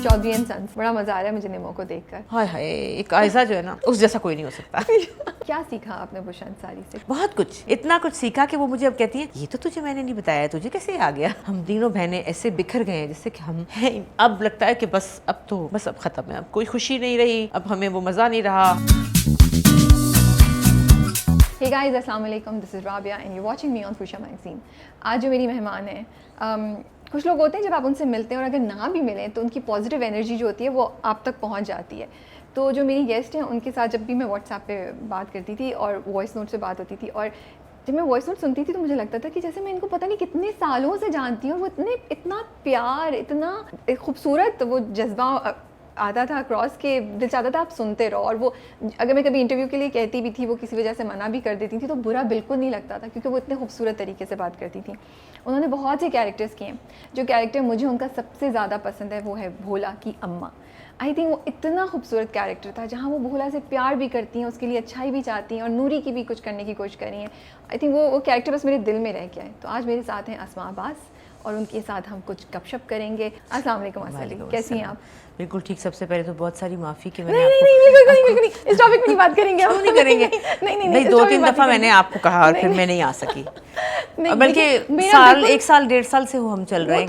Chaudhary and sons, बड़ा मजा आ रहा है मुझे निमो को देखकर। हाय हाय, एक आयशा जो है ना, उस जैसा कोई नहीं हो सकता। क्या सीखा आपने बुशरा अंसारी से? बहुत कुछ, इतना कुछ सीखा कि वो मुझे अब कहती है ये तो तुझे मैंने नहीं बताया, तुझे कैसे आ गया। हम तीनों बहनें ऐसे बिखर गए हैं जैसे कि हम हैं। अब लगता है कि बस अब खत्म है, अब कोई खुशी नहीं रही, अब हमें वो मजा नहीं रहा। Hey guys, अस्सलाम वालेकुम, this is Rabia and you watching me on Fusha magazine. आज जो मेरी मेहमान है, कुछ लोग होते हैं जब आप उनसे मिलते हैं और अगर ना भी मिलें तो उनकी पॉजिटिव एनर्जी जो होती है वो आप तक पहुंच जाती है। तो जो मेरी गेस्ट हैं उनके साथ जब भी मैं व्हाट्सएप पे बात करती थी और वॉइस नोट से बात होती थी, और जब मैं वॉइस नोट सुनती थी तो मुझे लगता था कि जैसे मैं इनको पता नहीं कितने सालों से जानती हूँ। वो इतना प्यार, इतना खूबसूरत वो जज्बा आता था क्रॉस के, दिल चाहता था आप सुनते रहो। और वो अगर मैं कभी इंटरव्यू के लिए कहती भी थी, वो किसी वजह से मना भी कर देती थी तो बुरा बिल्कुल नहीं लगता था, क्योंकि वो इतने खूबसूरत तरीके से बात करती थी। उन्होंने बहुत से कैरेक्टर्स किए हैं। जो कैरेक्टर मुझे उनका सबसे ज़्यादा पसंद है वो है भोला की अम्मा। आई थिंक वो इतना खूबसूरत कैरेक्टर था जहाँ वो भोला से प्यार भी करती हैं, उसके लिए अच्छाई भी चाहती हैं और नूरी की भी कुछ करने की कोशिश कर रही हैं। आई थिंक वो कैरेक्टर बस मेरे दिल में रह गया है। तो आज मेरे साथ हैं अस्मा अब्बास और उनके साथ हम कुछ गपशप करेंगे। अस्सलाम वालेकुम अस्सलाम, कैसी हैं आप? बिल्कुल ठीक। सबसे पहले तो बहुत सारी माफ़ी कि मैंने नहीं, इस टॉपिक पे नहीं बात करेंगे हम। नहीं करेंगे। नहीं, 2-3 दफ़ा मैंने आपको कहा और फिर मैं नहीं आ सकी। बल्कि एक साल 1.5 साल से हम चल रहे हैं।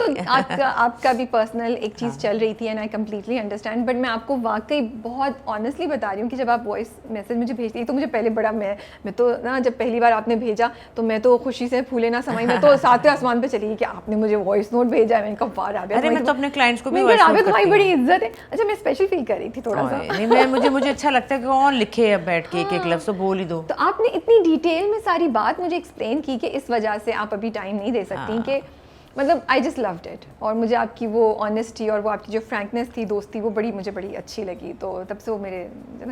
तो आपका भी पर्सनल एक चीज़ चल रही थी and I completely understand. But मैं आपको वाकई बहुत ऑनेस्टली बता रही हूँ कि जब आप वॉइस मैसेज मुझे भेजती तो मुझे पहले बड़ा मैं तो ना, जब पहली बार आपने भेजा तो मैं तो खुशी से फूले ना समाई, मैं तो 7वें आसमान पे चली गई कि आपने मुझे वॉइस नोट भेजा है। मैंने कहा वाह राबिया, अरे मैं तो अपने क्लाइंट्स को भी वॉइस नोट करती हूं। तुम्हारी बड़ी इज्जत है। अच्छा, मैं स्पेशल फील कर रही थी थोड़ा सा। नहीं, मुझे अच्छा लगता है कि कौन लिखे अब बैठ के एक लफ्ज़ तो बोल ही दो। तो आपने इतनी डिटेल में सारी बात मुझे एक्सप्लेन की कि इस वजह से आप अभी टाइम नहीं दे सकती कि मतलब आई जस्ट लव्ड इट। और मुझे आपकी वो ऑनेस्टी और वो आपकी जो फ्रैंकनेस थी, दोस्ती, वो मुझे बड़ी अच्छी लगी। तो तब से वो मेरे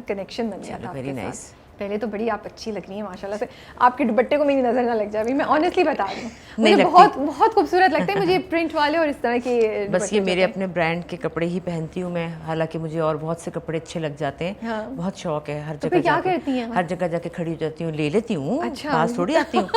कनेक्शन बन गया था आपके साथ। पहले तो बड़ी आप अच्छी लग रही हैं माशाल्लाह से। आपके दुपट्टे को मेरी नज़र ना लग जाए, अभी मैं ऑनेस्टली बता रही हूँ, मुझे बहुत खूबसूरत लगते हैं मुझे प्रिंट वाले और इस तरह के। बस ये मेरे अपने ब्रांड के कपड़े ही पहनती हूँ मैं, हालांकि मुझे और बहुत से कपड़े अच्छे लग जाते हैं। हाँ। बहुत शौक है, हर जगह क्या करती हैं? हर जगह जाके खड़ी हो जाती हूँ, ले लेती हूँ। अच्छा। पास थोड़ी आती हूँ।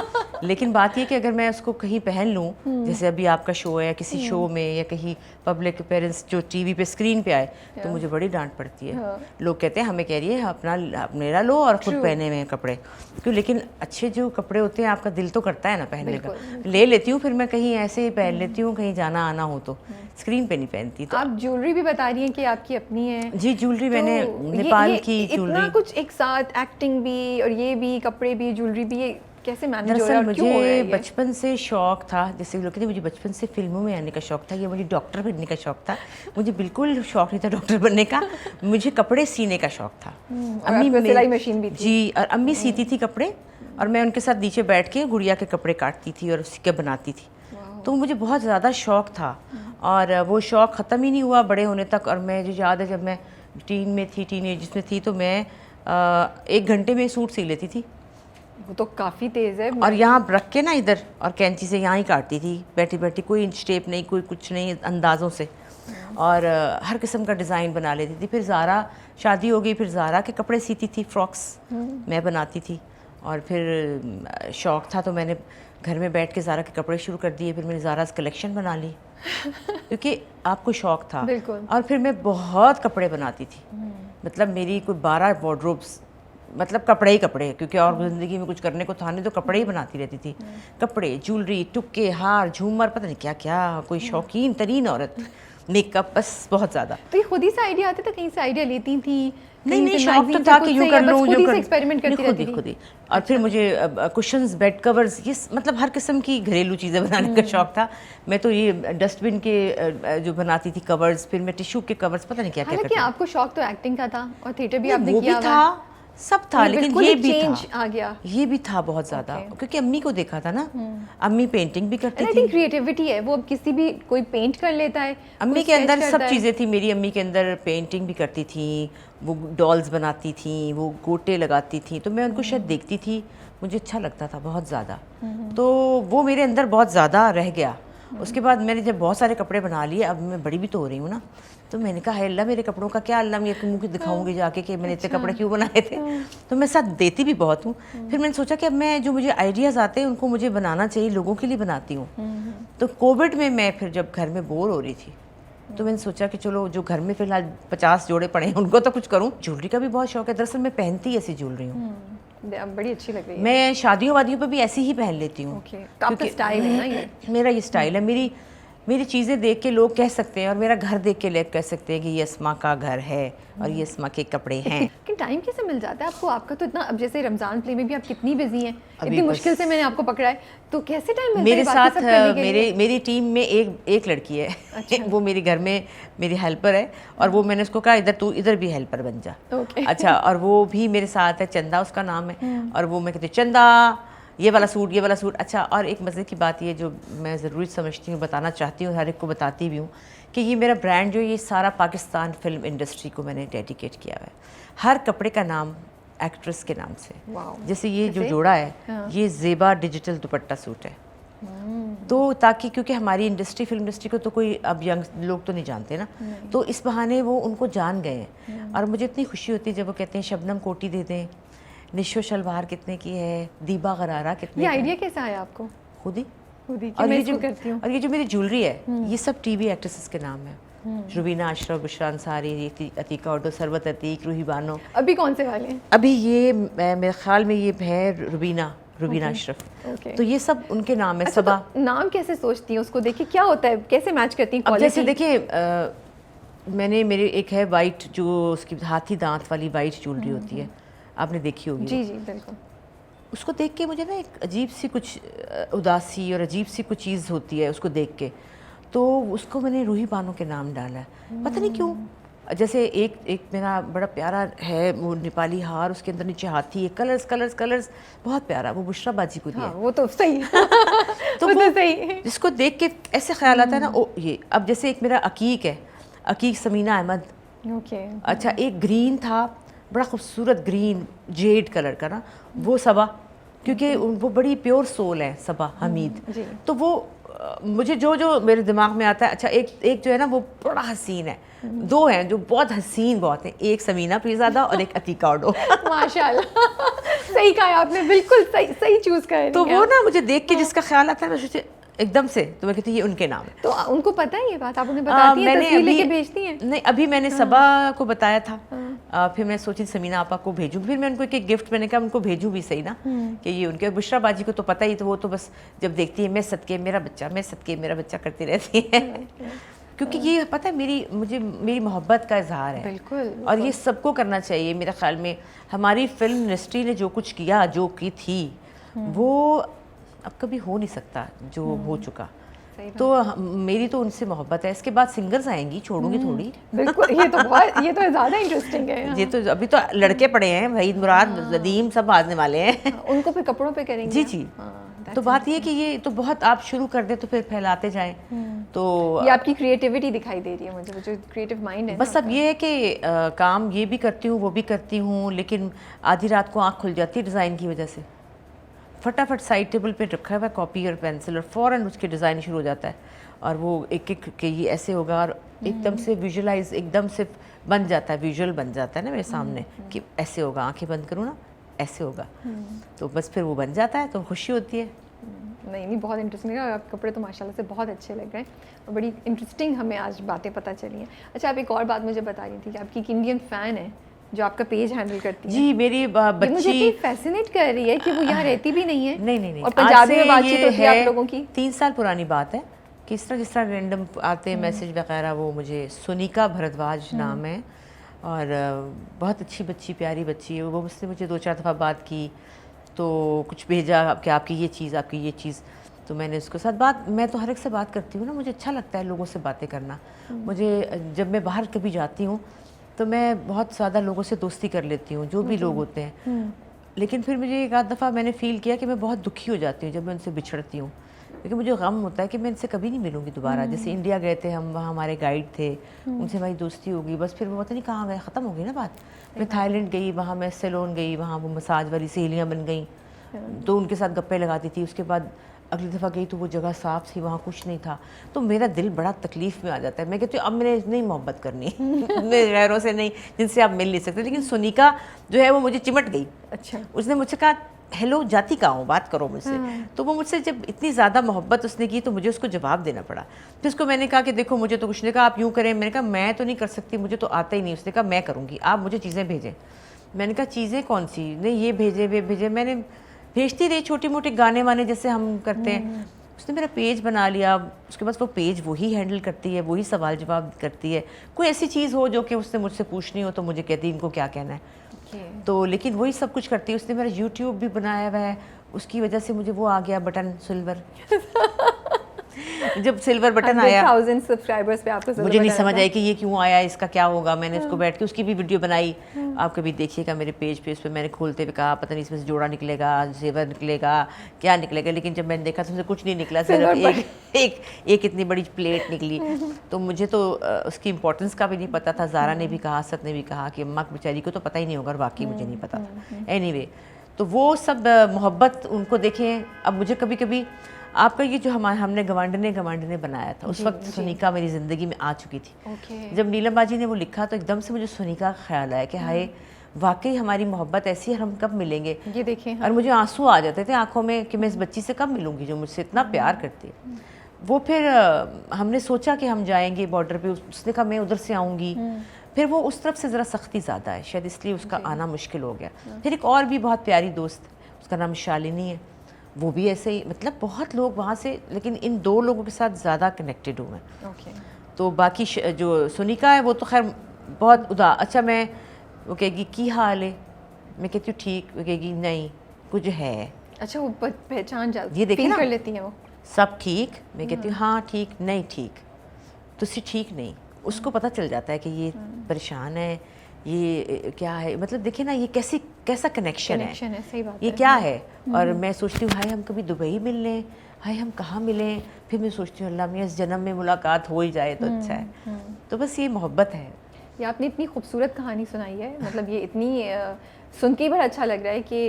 लेकिन बात ये कि अगर मैं उसको कहीं पहन लूँ, जैसे अभी आपका शो है या किसी शो में या कहीं पब्लिक अपेयरेंस जो टीवी पे स्क्रीन पे आए, तो मुझे बड़ी डांट पड़ती है। लोग कहते हैं हमें कह रही है अपना मेरा लो और खुद पहने हुए कपड़े क्यों। लेकिन अच्छे जो कपड़े होते हैं आपका दिल तो करता है ना पहनने का। ले लेती हूँ, फिर मैं कहीं ऐसे ही पहन लेती हूँ, कहीं जाना आना हो तो स्क्रीन पे नहीं पहनती। तो आप ज्वेलरी भी बता रही हैं कि आपकी अपनी है? जी, ज्वेलरी मैंने नेपाल की ज्वेलरी। इतना कुछ एक साथ, एक्टिंग भी और ये भी, कपड़े भी, ज्वेलरी भी, ये कैसे मैनेज हो रहा है? मुझे बचपन से शौक था, जैसे लोग कहते हैं मुझे बचपन से फिल्मों में आने का शौक था, या मुझे डॉक्टर बनने का शौक था। मुझे बिल्कुल शौक नहीं था डॉक्टर बनने का, मुझे कपड़े सीने का शौक था। अम्मी सिलाई मशीन भी थी? जी, और अम्मी सीती थी कपड़े और मैं उनके साथ नीचे बैठ के गुड़िया के कपड़े काटती थी और सीके बनाती थी। तो मुझे बहुत ज़्यादा शौक था और वो शौक ख़त्म ही नहीं हुआ बड़े होने तक। और मैं जो याद है जब मैं टीन एज में थी तो मैं 1 घंटे में सूट सी लेती थी। वो तो काफ़ी तेज़ है। और यहाँ रख के ना इधर और कैंची से यहाँ ही काटती थी बैठी बैठी, कोई स्टेप नहीं, कोई कुछ नहीं, अंदाज़ों से। और हर किस्म का डिज़ाइन बना लेती थी। फिर ज़ारा शादी हो गई, फिर ज़ारा के कपड़े सीती थी, फ्रॉक्स मैं बनाती थी। और फिर शौक़ था तो मैंने घर में बैठ के ज़ारा के कपड़े शुरू कर दिए। फिर मैंने ज़ाराज़ कलेक्शन बना ली क्योंकि आपको शौक़ था। और फिर मैं बहुत कपड़े बनाती थी, मतलब मेरी कोई 12 वार्डरोब्स, मतलब कपड़े ही कपड़े, क्योंकि और ज़िंदगी में कुछ करने को था नहीं तो कपड़े ही बनाती रहती थी। कपड़े, ज्वेलरी, टुक्के, हार, झूमर, पता नहीं क्या क्या, कोई शौकीन तरीन औरत, मेकअप, बस बहुत ज़्यादा। तो ये खुद ही से आइडिया आते थे, कहीं से आइडिया लेती थी? नहीं, शौक तो था कि यूँ कर लूँ, यूँ कर एक्सपेरिमेंट करती रहती थी खुद ही। और फिर मुझे कुशन्स, बेड कवर्स, ये मतलब हर किस्म की घरेलू चीज़ें बनाने का शौक था। मैं तो ये डस्टबिन के जो बनाती थी कवर्स, फिर मैं टिश्यू के कवर्स, पता नहीं क्या क्या करती। आपको शौक तो एक्टिंग का था और थिएटर भी आपने किया था, सब था, लेकिन ये भी था, आ गया। ये भी था बहुत ज़्यादा, क्योंकि अम्मी को देखा था ना, अम्मी पेंटिंग भी करती थी। क्रिएटिविटी है वो, अब किसी भी कोई पेंट कर लेता है। अम्मी के अंदर सब चीज़ें थी। मेरी अम्मी के अंदर पेंटिंग भी करती थी, वो डॉल्स बनाती थी, वो गोटे लगाती थी, तो मैं उनको शायद देखती थी, मुझे अच्छा लगता था बहुत ज़्यादा। तो वो मेरे अंदर बहुत ज़्यादा रह गया। उसके बाद मैंने जब बहुत सारे कपड़े बना लिए, अब मैं बड़ी भी तो हो रही हूँ ना, तो मैंने कहा अल्लाह मेरे कपड़ों का क्या, अल्लाह मैं मुँह दिखाऊंगी जाके कि मैंने इतने कपड़े क्यों बनाए थे। तो मैं साथ देती भी बहुत हूँ। फिर मैंने सोचा कि अब मैं जो मुझे आइडियाज़ आते हैं उनको मुझे बनाना चाहिए, लोगों के लिए बनाती हूँ। तो कोविड में मैं फिर जब घर में बोर हो रही थी तो मैंने सोचा कि चलो जो घर में फिलहाल 50 जोड़े पड़े हैं उनको तो कुछ करूं। ज्वेलरी का भी बहुत शौक है, दरअसल मैं पहनती ऐसी ज्वेलरी हूँ। बड़ी अच्छी लग रही है। मैं शादियों वादियों पे भी ऐसी ही पहन लेती हूँ। ओके, तो आपका स्टाइल है ना ये? मेरा ये स्टाइल है। मेरी चीज़ें देख के लोग कह सकते हैं और मेरा घर देख के लोग कह सकते हैं कि ये अस्मा का घर है और ये अस्मा के कपड़े हैं। लेकिन टाइम कैसे मिल जाता है आपको? आपका तो इतना, अब जैसे रमज़ान प्ले में भी आप कितनी बिजी हैं, अभी इतनी बस- मुश्किल से मैंने आपको पकड़ा है, तो कैसे टाइम मिलता मेरे है बाकी साथ सब करने के लिए? मेरी टीम में एक लड़की है। अच्छा। वो मेरे घर में मेरी हेल्पर है और वो मैंने उसको कहा इधर तू इधर भी हेल्पर बन जा। ओके। अच्छा, और वो भी मेरे साथ है, चंदा उसका नाम है। और वो मैं कहती हूँ चंदा ये वाला सूट। अच्छा, और एक मज़े की बात ये जो मैं ज़रूरी समझती हूँ, बताना चाहती हूँ, हर एक को बताती भी हूँ कि ये मेरा ब्रांड जो ये सारा पाकिस्तान फिल्म इंडस्ट्री को मैंने डेडिकेट किया हुआ है। हर कपड़े का नाम एक्ट्रेस के नाम से। वाओ। जैसे ये जो कैसे? जोड़ा है, हाँ। ये ज़ेबा डिजिटल दुपट्टा सूट है। तो ताकि, क्योंकि हमारी इंडस्ट्री फिल्म इंडस्ट्री को तो कोई अब यंग लोग तो नहीं जानते ना, तो इस बहाने वो उनको जान गए हैं। और मुझे इतनी खुशी होती है जब वो कहते हैं शबनम कोटी दे दें, निशो शलवार कितने की है, दीबा गरारा कितने ये का है। आइडिया कैसा आया आपको? खुद ही। खुद ही कि और मैं ये इसको जो करती हूँ। और ये जो मेरी ज्वेलरी है ये सब टीवी एक्ट्रेसेस के नाम है। रुबीना अशरफ, बुशरा अंसारी, अतीका उर्दू, सरवत अतीक, रूही बानो। अभी कौन से वाले हैं? अभी ये मेरे ख्याल में ये है रुबीना अशरफ। ओके। तो ये सब उनके नाम है। अच्छा, सबा। तो नाम कैसे सोचती हैं उसको देखिए, क्या होता है, कैसे मैच करती हैं अब जैसे क्वालिटी? देखिए मैंने मेरे एक है वाइट, जो उसकी हाथी दांत वाली वाइट ज्वेलरी होती है, आपने देखी होगी। जी जी बिल्कुल। उसको देख के मुझे ना एक अजीब सी कुछ उदासी और अजीब सी कुछ चीज़ होती है उसको देख के, तो उसको मैंने रूही बानो के नाम डाला है। पता नहीं क्यों। जैसे एक मेरा बड़ा प्यारा है वो नेपाली हार, उसके अंदर नीचे हाथी है, कलर्स बहुत प्यारा, वो बुशरा बाजी को दिया हाँ है। वो तो सही तो वो वो तो सही। जिसको देख के ऐसे ख्याल आता है ना, ओ ये। अब जैसे एक मेरा अकीक है, अकीक समीना अहमद। ओके। अच्छा, एक ग्रीन था, बड़ा खूबसूरत ग्रीन जेड कलर का ना, वो सबा, क्योंकि वो बड़ी प्योर सोल है सबा हमीद। जी। तो वो मुझे जो मेरे दिमाग में आता है। अच्छा, एक जो है ना वो बड़ा हसीन है, दो हैं जो बहुत हसीन बहुत हैं, एक समीना पीरज़ादा और एक अतीका उर्दू। माशाल्लाह सही कहा आपने, बिल्कुल सही चूज कर रही तो हैं वो आप। ना मुझे देख के जिसका ख्याल आता है, मैं सोचती एकदम से, तो मैं कहती ये उनके नाम है। तो उनको पता है ये बात? आप उन्हें बताती हैं, तस्वीर लेके भेजती हैं? नहीं, अभी मैंने सबा को बताया था। फिर मैं सोची समीना आपा को भेजूं, फिर मैं उनको एक गिफ्ट, मैंने कहा उनको भेजूं भी सही ना, कि ये उनके। बुशरा बाजी को तो पता ही, तो वो तो बस जब देखती है मैं सदके मेरा बच्चा करती रहती है। क्योंकि ये पता है मेरी मोहब्बत का इजहार है। बिल्कुल। और ये सबको करना चाहिए मेरे ख्याल में। हमारी फिल्म इंडस्ट्री ने जो कुछ किया, जो की थी, वो अब कभी हो नहीं सकता जो हो चुका। सही बात। तो मेरी तो उनसे मोहब्बत है। इसके बाद सिंगर्स आएंगी, छोड़ूंगी थोड़ी। बिल्कुल, ये तो ज़्यादा इंटरेस्टिंग है। ये तो अभी तो लड़के पड़े हैं, वहीद मुराद, नदीम सब आने वाले हैं। उनको फिर कपड़ों पे करेंगे। जी जी। हाँ, तो बात ये है कि ये तो बहुत आप शुरू कर दे तो फिर फैलाते जाएं। तो ये आपकी क्रिएटिविटी दिखाई दे रही है मुझे, वो जो क्रिएटिव माइंड है बस ना अब ये है कि काम ये भी करती हूँ, वो भी करती हूँ, लेकिन आधी रात को आँख खुल जाती है डिज़ाइन की वजह से। फटाफट साइड टेबल पे रखा हुआ है कॉपी और पेंसिल, और फ़ौरन उसके डिज़ाइन शुरू हो जाता है। और वो एक के ये ऐसे होगा, और एकदम से विजुलाइज, एकदम से बन जाता है, विजुअल बन जाता है ना मेरे सामने कि ऐसे होगा, आंखें बंद करूँ ना ऐसे होगा। तो बस फिर वो बन जाता है, तो खुशी होती है। नहीं, बहुत इंटरेस्टिंग है। आपके कपड़े तो माशाल्लाह से बहुत अच्छे लग रहे हैं और बड़ी इंटरेस्टिंग हमें आज बातें पता चली हैं। अच्छा, आप एक और बात मुझे बता रही थी कि आपकी एक इंडियन फ़ैन है जो आपका पेज हैंडल करती है। जी, मेरी ये मुझे बच्ची इतनी फैसिनेट कर रही है कि वो यहाँ रहती भी नहीं है। नहीं और पंजाबी में आज से बातचीत ये होती है आप लोगों की। 3 साल पुरानी बात है कि जिस तरह रैंडम आते हैं मैसेज वगैरह। वो मुझे सुनीका भरद्वाज नाम है, और बहुत अच्छी बच्ची, प्यारी बच्ची है वो। उसने मुझे 2-4 दफ़ा बात की, तो कुछ भेजा कि आपकी ये चीज़, तो मैंने उसके साथ बात, मैं तो हर एक से बात करती हूँ ना, मुझे अच्छा लगता है लोगों से बातें करना। मुझे जब मैं बाहर कभी जाती हूँ तो मैं बहुत ज़्यादा लोगों से दोस्ती कर लेती हूँ, जो भी लोग होते हैं। लेकिन फिर मुझे एक आध दफ़ा मैंने फ़ील किया कि मैं बहुत दुखी हो जाती हूँ जब मैं उनसे बिछड़ती हूँ, क्योंकि मुझे गम होता है कि मैं इनसे कभी नहीं मिलूँगी दोबारा। जैसे इंडिया गए थे हम, वहाँ हमारे गाइड थे, उनसे हमारी दोस्ती होगी, बस फिर वो पता नहीं कहाँ गए, ख़त्म हो गई ना बात। मैं थाईलैंड गई, वहाँ मैं सैलून गई, वहाँ वो मसाज वाली सहेलियाँ बन गई, तो उनके साथ गप्पे लगाती थी। उसके बाद अगली दफ़ा गई तो वो जगह साफ़ थी, वहाँ कुछ नहीं था, तो मेरा दिल बड़ा तकलीफ़ में आ जाता है। मैं कहती हूँ अब मैंने नहीं मोहब्बत करनी मैं गैरों से नहीं, जिनसे आप मिल नहीं सकते। लेकिन सुनीका जो है वो मुझे चिमट गई। अच्छा। उसने मुझसे कहा हेलो जाती कहाँ हूँ, बात करो मुझसे। तो वो मुझसे जब इतनी ज़्यादा मोहब्बत उसने की तो मुझे उसको जवाब देना पड़ा। फिर उसको मैंने कहा कि देखो मुझे तो कुछ नहीं कहा, आप यूँ करें। मैंने कहा मैं तो नहीं कर सकती, मुझे तो आता ही नहीं। उसने कहा मैं करूँगी, आप मुझे चीज़ें भेजें। मैंने कहा चीज़ें कौन सी? नहीं ये भेजे वे भेजे। मैंने भेजती रही छोटी मोटी गाने वाने जैसे हम करते हैं। उसने मेरा पेज बना लिया। उसके बाद वो पेज वही हैंडल करती है, वही सवाल जवाब करती है। कोई ऐसी चीज़ हो जो कि उसने मुझसे पूछनी हो तो मुझे कहती इनको क्या कहना है। तो लेकिन वही सब कुछ करती है। उसने मेरा यूट्यूब भी बनाया हुआ है, उसकी वजह से मुझे वो आ गया बटन सिल्वर। जब सिल्वर बटन आया 100,000 सब्सक्राइबर्स पे आपको मुझे नहीं समझ आई कि ये क्यों आया, इसका क्या होगा। मैंने उसको बैठ के उसकी भी वीडियो बनाई। आप कभी देखिएगा मेरे पेज पे, उस पर मैंने खोलते हुए कहा पता नहीं इसमें से जोड़ा निकलेगा, जेवर निकलेगा, क्या निकलेगा। लेकिन जब मैंने देखा तो उसमें कुछ नहीं निकला, सिर्फ एक इतनी बड़ी प्लेट निकली। तो मुझे तो उसकी इंपॉर्टेंस का भी नहीं पता था। ज़ारा ने भी कहा, असद ने भी कहा कि अम्मा बेचारी को तो पता ही नहीं होगा, और वाकई मुझे नहीं पता था। एनीवे, तो वो सब मोहब्बत उनको देखें। अब मुझे कभी कभी आपका ये जो हमने गवांडने बनाया था, उस वक्त सुनीका मेरी ज़िंदगी में आ चुकी थी। जब नीलम बाजी ने वो लिखा तो एकदम से मुझे सुनीका का ख्याल आया कि हाय वाकई हमारी मोहब्बत ऐसी है, हम कब मिलेंगे। ये देखें और मुझे आंसू आ जाते थे आंखों में कि मैं इस बच्ची से कब मिलूंगी जो मुझसे इतना प्यार करती है। वो फिर हमने सोचा कि हम जाएंगे बॉर्डर पे। उसने कहा मैं उधर से आऊँगी। फिर वो उस तरफ से ज़रा सख्ती ज़्यादा है, शायद इसलिए उसका आना मुश्किल हो गया। फिर एक और भी बहुत प्यारी दोस्त, उसका नाम शालिनी है, वो भी ऐसे ही, मतलब बहुत लोग वहाँ से, लेकिन इन दो लोगों के साथ ज़्यादा कनेक्टेड हूँ मैं। तो बाकी जो सुनीका है वो तो खैर बहुत अच्छा, मैं वो कहेगी की हाल है, मैं कहती हूँ ठीक, वो कहेगी नहीं कुछ है। अच्छा, वो पहचान जाती, ये देखिए ना, कर लेती हैं वो। सब ठीक, मैं कहती हूँ हाँ ठीक, नहीं ठीक, तुझसे ठीक नहीं। उसको पता चल जाता है कि ये परेशान है, ये क्या है। मतलब देखिए ना, ये कैसा कनेक्शन है, सही बात ये क्या है। और मैं सोचती हूँ हाय हम कभी दुबई मिल लें, हाय हम कहाँ मिलें। फिर मैं सोचती हूँ अल्लाह मियाँ इस जन्म में मुलाकात हो ही जाए तो अच्छा है। तो बस ये मोहब्बत है। ये आपने इतनी खूबसूरत कहानी सुनाई है, मतलब ये इतनी सुन के बड़ा अच्छा लग रहा है कि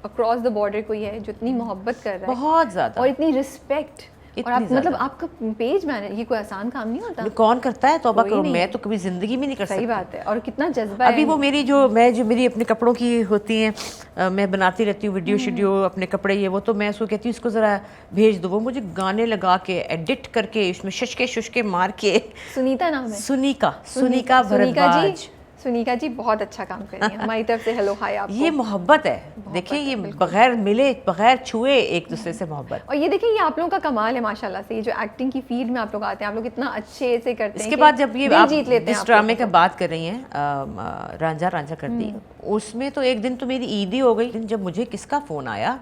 अक्रॉस द बॉर्डर कोई है जो इतनी मोहब्बत कर रहा है, बहुत ज़्यादा, और इतनी रिस्पेक्ट। और आप मतलब आपका पेज मैनेज, ये कोई आसान काम नहीं होता। कौन करता है, तौबा करो, मैं तो कभी ज़िंदगी में नहीं कर सकती। सही बात है, और कितना जज्बा अभी वो मेरी जो मेरी अपने कपड़ों की होती हैं, मैं बनाती रहती हूँ वीडियो शीडियो अपने कपड़े, ये वो, तो मैं उसको कहती हूँ इसको ज़रा भेज दो। वो मुझे गाने लगा के एडिट करके इसमें शुशके मार के। सुनीता नाम है? सुनीका भरद्वाज। सुनीका जी बहुत अच्छा काम कर रही हैं, हमारी तरफ से हेलो हाय आपको। ये मोहब्बत है, देखिए ये बगैर मिले बगैर छुए एक दूसरे से मोहब्बत। और ये देखिए, ये आप लोगों का कमाल है माशाल्लाह से, ये जो एक्टिंग की फील्ड में आप लोग आते हैं, आप लोग इतना अच्छे से करते हैं। इसके बाद जब ये आप जीत लेते हैं, जिस ड्रामे का बात कर रही हैं रांझा कर दी, उसमें तो एक दिन तो मेरी ईद ही हो गई जब मुझे किसका फ़ोन आया,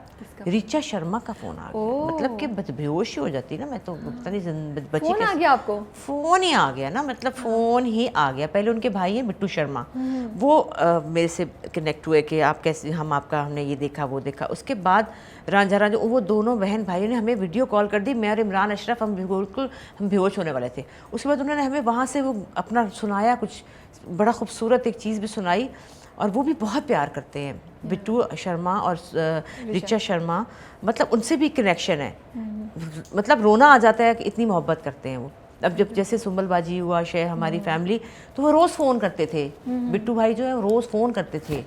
ऋचा शर्मा का फ़ोन आ गया। मतलब कि बेहोश ही हो जाती ना मैं तो, पता नहीं बच्ची फ़ोन आ गया आपको? फ़ोन ही आ गया ना, मतलब फ़ोन ही आ गया। पहले उनके भाई हैं बिट्टू शर्मा, वो मेरे से कनेक्ट हुए कि आप कैसे, हमने ये देखा वो देखा। उसके बाद रांझा वो दोनों बहन भाइयों ने हमें वीडियो कॉल कर दी, मैं और इमरान अशरफ, हम बेहोश होने वाले थे। उसके बाद उन्होंने हमें वहाँ से वो अपना सुनाया, कुछ बड़ा खूबसूरत एक चीज़ भी सुनाई। और वो भी बहुत प्यार करते हैं, बिट्टू शर्मा और ऋचा शर्मा, मतलब उनसे भी कनेक्शन है। मतलब रोना आ जाता है कि इतनी मोहब्बत करते हैं वो। अब जब जैसे सुंबल बाजी हुआ, शेर हमारी फैमिली, तो वो रोज़ फ़ोन करते थे। बिट्टू भाई जो है रोज़ फ़ोन करते थे